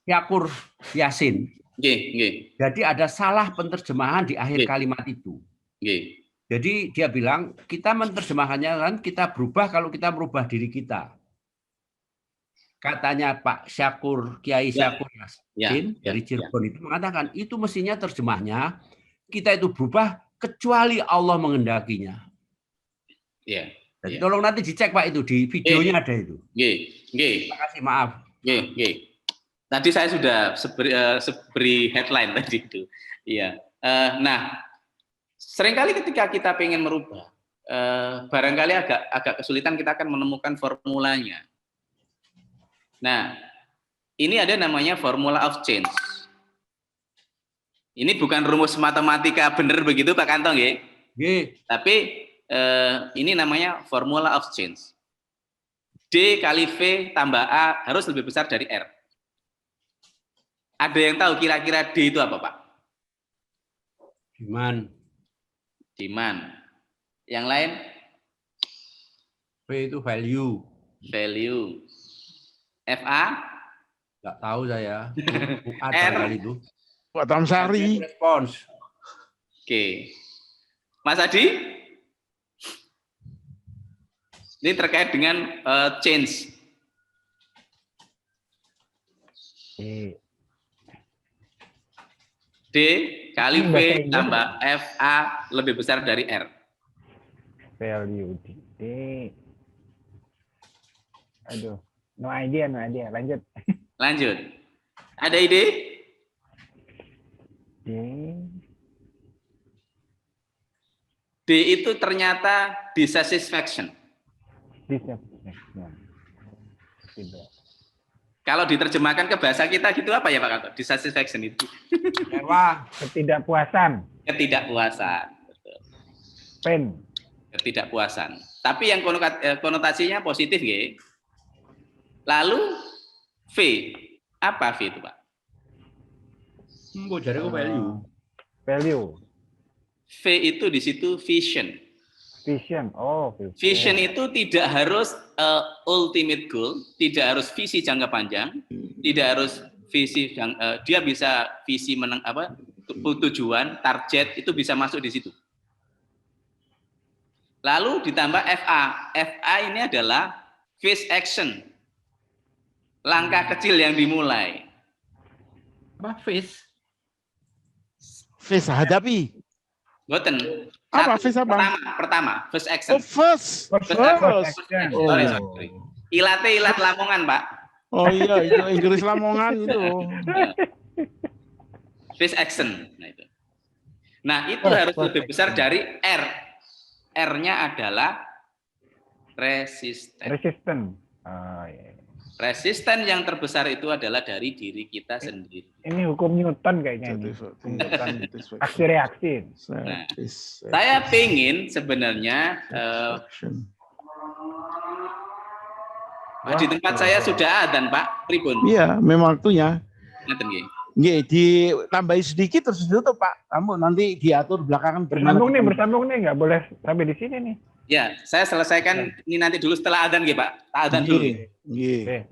Syakur Yasin. Jadi ada salah penerjemahan di akhir kalimat itu. Jadi dia bilang kita menerjemahkannya kan kita berubah kalau kita merubah diri kita. Katanya Pak Syakur Kiai Syakur Yasin dari Cirebon itu mengatakan itu mestinya terjemahnya kita itu berubah kecuali Allah mengendakinya. Jadi tolong nanti dicek Pak itu di videonya ada itu. Terima kasih, maaf. Tadi saya sudah beri headline tadi itu. Iya. Nah, seringkali ketika kita ingin merubah, barangkali agak kesulitan kita akan menemukan formulanya. Nah, ini ada namanya formula of change. Ini bukan rumus matematika benar begitu Pak Kantong ya? Tapi ini namanya formula of change. D kali V tambah A harus lebih besar dari R. Ada yang tahu kira-kira D itu apa Pak? Demand. Yang lain? V itu value. FA? Nggak tahu saya. R itu. Pak Tamsari. Respons. Oke. Mas Adi? Ini terkait dengan change. D kali V tambah FA lebih besar dari R. Value D. Aduh, no idea. Lanjut. Lanjut. Ada ide? D itu ternyata dissatisfaction. Kalau diterjemahkan ke bahasa kita gitu apa ya Pak Kanto? Dissatisfaction itu. Ketidakpuasan. Betul. Pain. Ketidakpuasan. Tapi yang konotasinya positif ya. Lalu V. Apa V itu Pak? Value. Value. V itu di situ vision. Vision. Oh, vision itu tidak harus ultimate goal, tidak harus visi jangka panjang, tidak harus visi dia bisa visi tujuan, target itu bisa masuk di situ. Lalu ditambah FA. FA ini adalah phase action. Langkah kecil yang dimulai. Apa phase? Phase hadapi. Boten. Apa phase apa? Pertama, first action. Oh, first. Sorry. Ilat Lamongan, Pak. Oh iya, itu Inggris Lamongan itu. First action. Nah, itu harus lebih besar dari R. R-nya adalah resisten. Oh, iya. Resisten yang terbesar itu adalah dari diri kita sendiri. Ini hukum Newton kayaknya. Aksi reaksi. Nah, saya pingin sebenarnya di tempat saya sudah adzan Pak, pripun? Iya, memang waktunya. Ngaten nggih. Nggih, ditambahi sedikit terus ditutup Pak. Kamu nanti diatur belakangan. Bersambung nih, nggak boleh sampai di sini nih. Ya, saya selesaikan ini nanti dulu setelah adzan nggih Pak. Adzan dulu. Nggih.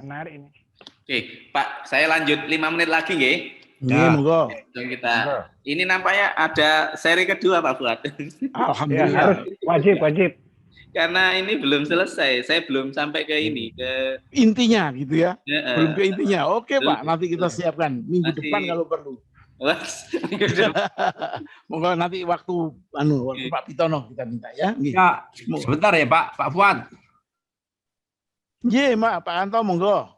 Menarik ini. Oke, Pak, saya lanjut 5 menit lagi nggih. Nggih, monggo. Kita. Ini nampaknya ada seri kedua Pak Fuad. Alhamdulillah. Ya, harus wajib. Karena ini belum selesai, saya belum sampai ke ini, ke intinya gitu ya. Belum ke intinya. Oke Pak, nanti kita siapkan minggu depan kalau perlu. Monggo nanti waktu Pak Pitono kita minta ya. Ya, sebentar ya Pak Fuad. Nggih, Pak Anto monggo.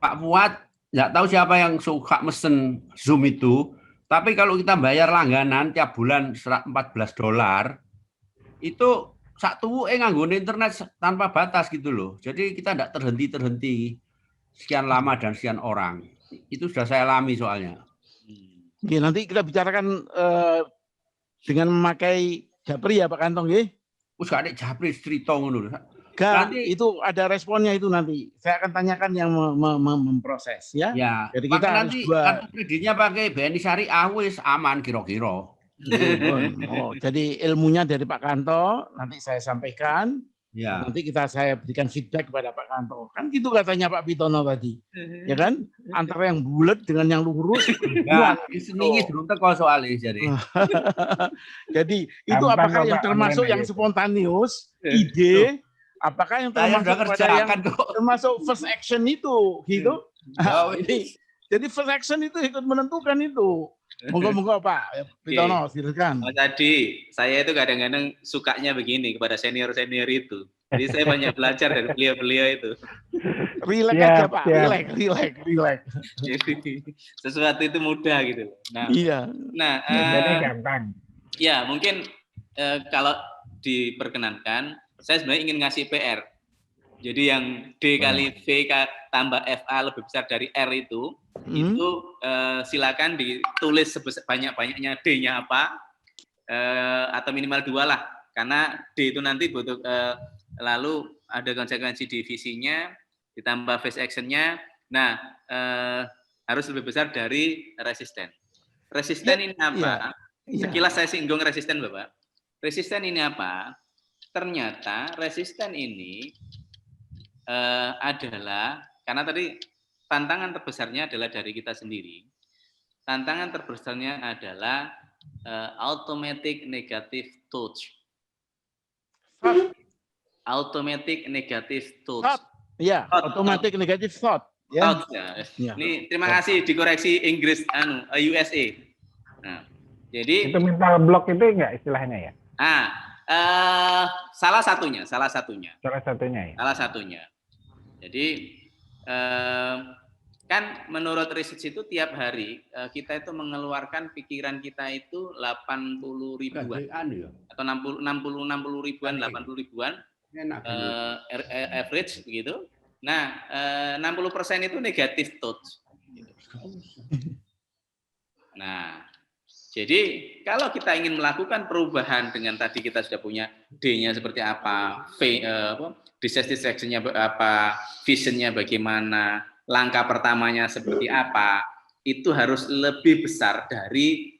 Pak Fuad, nggak tahu siapa yang suka mesen Zoom itu, tapi kalau kita bayar langganan tiap bulan $14, itu satu nganggone internet tanpa batas gitu loh. Jadi kita tidak terhenti sekian lama dan sekian orang. Itu sudah saya alami soalnya. Oke, nanti kita bicarakan dengan memakai Japri ya Pak Kantong nggih. Wis gak ada Japri cerita ngono. Nanti itu ada responnya itu nanti. Saya akan tanyakan yang memproses ya. Ya. Jadi kita nanti kartu kreditnya pakai BNI Syariah wis aman kira-kira. Oh, jadi ilmunya dari Pak Kanto nanti saya sampaikan. Ya. Nanti saya berikan feedback kepada Pak Kanto. Kan gitu katanya Pak Pitono tadi. Ya kan? Antara yang bulat dengan yang lurus. Ya, ini belum teko soalnya jadi. Jadi itu apakah yang termasuk yang spontaneous, ide, apakah yang termasuk termasuk first action itu gitu? Jadi first action itu ikut menentukan itu. Moga-moga Pak Pitono, silakan. Mas Adi, saya itu kadang-kadang sukanya begini kepada senior-senior itu. Jadi saya banyak belajar dari beliau-beliau itu. Relax aja Pak, relax. Jadi sesuatu itu mudah gitu. Nah, iya. Nah, gampang. Ya mungkin kalau diperkenankan, saya sebenarnya ingin ngasih PR. Jadi yang D kali V tambah FA lebih besar dari R itu silakan ditulis sebanyak-banyaknya D-nya apa, atau minimal 2 lah. Karena D itu nanti butuh, lalu ada konsekuensi divisinya, ditambah phase action-nya. Nah, harus lebih besar dari resisten. Resisten ini apa? Sekilas saya singgung resisten, Bapak. Resisten ini apa? Ternyata resisten ini adalah, karena tadi tantangan terbesarnya adalah dari kita sendiri. Tantangan terbesarnya adalah automatic negative thoughts. Automatic negative thoughts. Thought. Ya, automatic negative thought. Ya. Thoughts, ya. Ini terima kasih dikoreksi Inggris USA. Nah, jadi itu mental block itu enggak istilahnya ya? Salah satunya. Salah satunya ya. Salah satunya. Jadi kan menurut research itu tiap hari kita itu mengeluarkan pikiran kita itu 80 ribuan atau 60 ribuan, 80 ribuan average begitu. Nah, 60% itu negative thoughts. Nah, jadi kalau kita ingin melakukan perubahan dengan tadi kita sudah punya D-nya seperti apa, distraction-nya apa, vision-nya bagaimana, langkah pertamanya seperti apa, itu harus lebih besar dari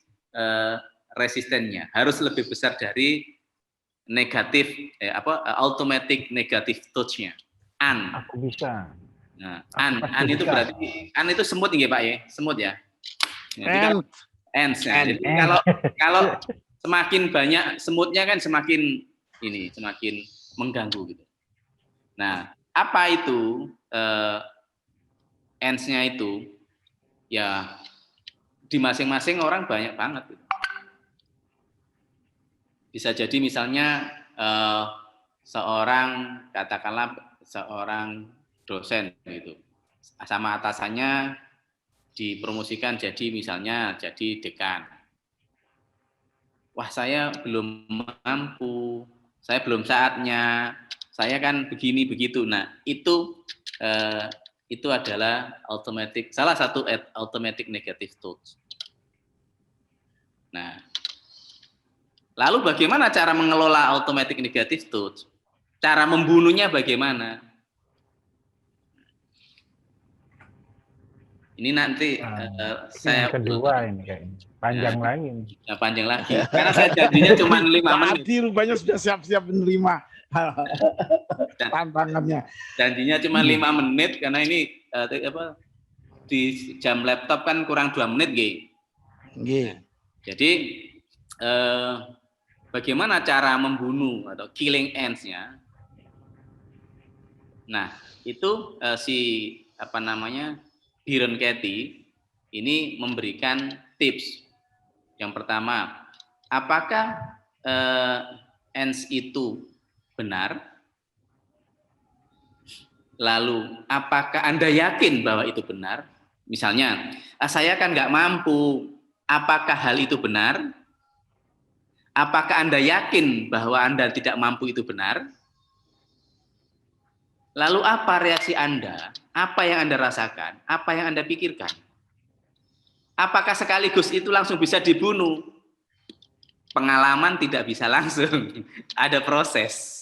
resistennya, harus lebih besar dari negatif automatic negative thoughts-nya. Aku bisa. Nah, itu berarti itu semut nggih Pak ya, semut ya. Jadi jadi kalau semakin banyak semutnya kan semakin mengganggu gitu. Nah, apa itu ants-nya itu? Ya di masing-masing orang banyak banget. Gitu. Bisa jadi misalnya seorang dosen gitu, sama atasannya dipromosikan jadi dekan. Wah, saya belum mampu, saya belum saatnya, saya kan begini begitu. Nah, itu adalah salah satu automatic negative thoughts. Nah, lalu bagaimana cara mengelola automatic negative thoughts? Cara membunuhnya bagaimana? Ini nanti saya kedua ini kayaknya panjang lagi. Nah, panjang lagi. Karena saya janjinya cuma 5 menit. Tadi rupanya sudah siap-siap menerima tantangannya. Janjinya cuma 5 menit karena ini di jam laptop kan kurang 2 menit, nggih. Jadi bagaimana cara membunuh atau killing ants-nya? Nah, itu Byron Katie ini memberikan tips. Yang pertama, apakah ants itu benar? Lalu, apakah Anda yakin bahwa itu benar? Misalnya, saya kan nggak mampu. Apakah hal itu benar? Apakah Anda yakin bahwa Anda tidak mampu itu benar? Lalu apa reaksi Anda? Apa yang Anda rasakan? Apa yang Anda pikirkan? Apakah sekaligus itu langsung bisa dibunuh? Pengalaman tidak bisa langsung. Ada proses.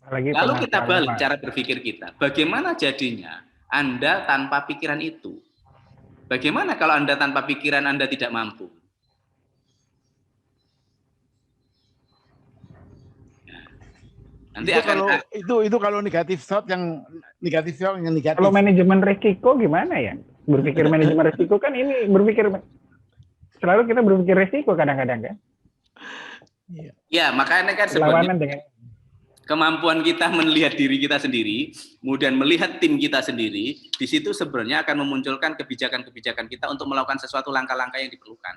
Lalu kita balik cara berpikir kita. Bagaimana jadinya Anda tanpa pikiran itu? Bagaimana kalau Anda tanpa pikiran Anda tidak mampu? Nanti itu kalau negatif thought yang negatif. Kalau manajemen risiko gimana ya? Berpikir manajemen risiko kan ini selalu kita berpikir risiko kadang-kadang kan? Ya, makanya kan sebenarnya kemampuan kita melihat diri kita sendiri, kemudian melihat tim kita sendiri, di situ sebenarnya akan memunculkan kebijakan-kebijakan kita untuk melakukan sesuatu langkah-langkah yang diperlukan.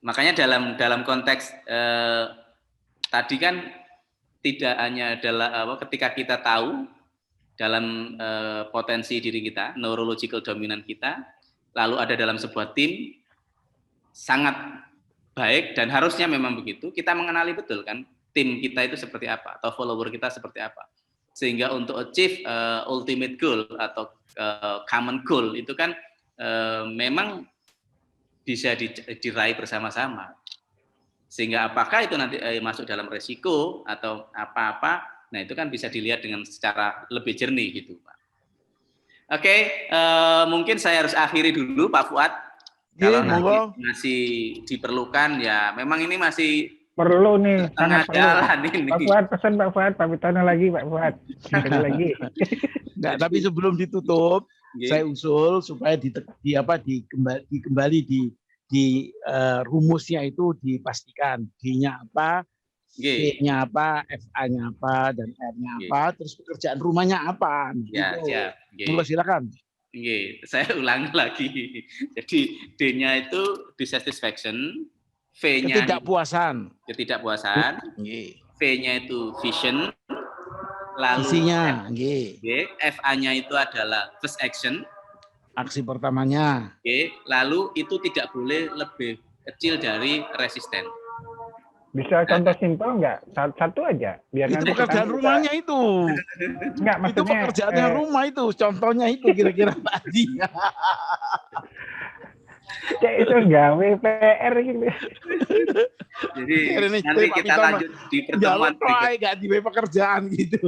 Makanya dalam konteks tadi kan tidak hanya adalah ketika kita tahu dalam potensi diri kita, neurological dominant kita, lalu ada dalam sebuah tim, sangat baik dan harusnya memang begitu, kita mengenali betul kan tim kita itu seperti apa, atau follower kita seperti apa. Sehingga untuk achieve ultimate goal atau common goal itu kan memang bisa diraih bersama-sama. Sehingga apakah itu nanti masuk dalam resiko atau apa-apa, nah itu kan bisa dilihat dengan secara lebih jernih gitu, Pak. Oke, mungkin saya harus akhiri dulu, Pak Fuad. Kalau masih diperlukan, ya memang ini masih perlu nih, tengah jalan ini. Pak Fuad pesan Pak Fuad, pamitannya lagi Pak Fuad. Lagi. Enggak, tapi sebelum ditutup, saya usul supaya kembali di rumusnya itu dipastikan D-nya apa, C-nya apa, FA-nya apa, dan R-nya apa, terus pekerjaan rumahnya apa. Ya, gitu. siap. Mulai silakan. Saya ulang lagi. Jadi D-nya itu dissatisfaction, V-nya ketidakpuasan, V-nya itu vision, lalu isinya, FA-nya itu adalah first action, aksi pertamanya. Lalu itu tidak boleh lebih kecil dari resisten. Bisa contoh simpel nggak? Satu aja. Biar itu nanti pekerjaan rumahnya itu. Enggak, maksudnya, itu pekerjaannya rumah itu. Contohnya itu kira-kira Pak Adi. Cek itu gawe PR gitu. Jadi nanti kita lanjut di pertemuan berikutnya. Nggak di pekerjaan gitu.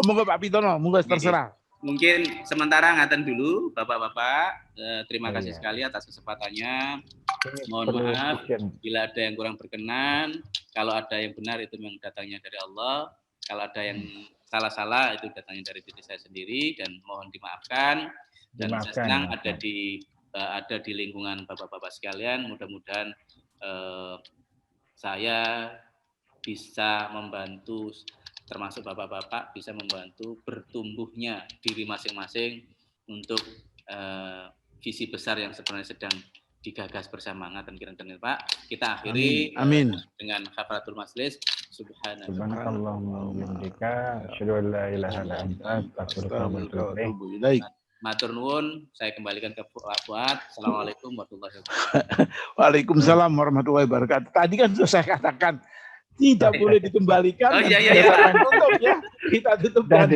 Monggo Pak Pitono, monggo terserah. Mungkin sementara ngaten dulu Bapak-bapak. Terima kasih sekali atas kesempatannya. Mohon maaf bila ada yang kurang berkenan. Kalau ada yang benar itu memang datangnya dari Allah. Kalau ada yang salah-salah itu datangnya dari diri saya sendiri dan mohon dimaafkan. Dan saya senang ada di lingkungan Bapak-bapak sekalian. Mudah-mudahan saya bisa membantu, termasuk Bapak-bapak bisa membantu bertumbuhnya diri masing-masing untuk visi besar yang sebenarnya sedang digagas bersama. Ngaten kirang-kirang Pak. Kita akhiri Amin. Dengan kafaratul majlis. Subhanallahumma wa bihamdika, asyhadu an la ilaha illa anta, astaghfiruka wa atubu ilaik. Matur nuwun, saya kembalikan ke Pak Fuad. Assalamualaikum warahmatullahi wabarakatuh. Waalaikumsalam warahmatullahi wabarakatuh. Tadi kan sudah saya katakan tidak boleh dikembalikan. Oh iya. Tutup ya. Kita tutup dengan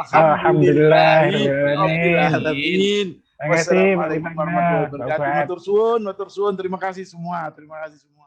alhamdulillah. Wassalamualaikum warahmatullahi wabarakatuh. Matur suwun, terima kasih semua.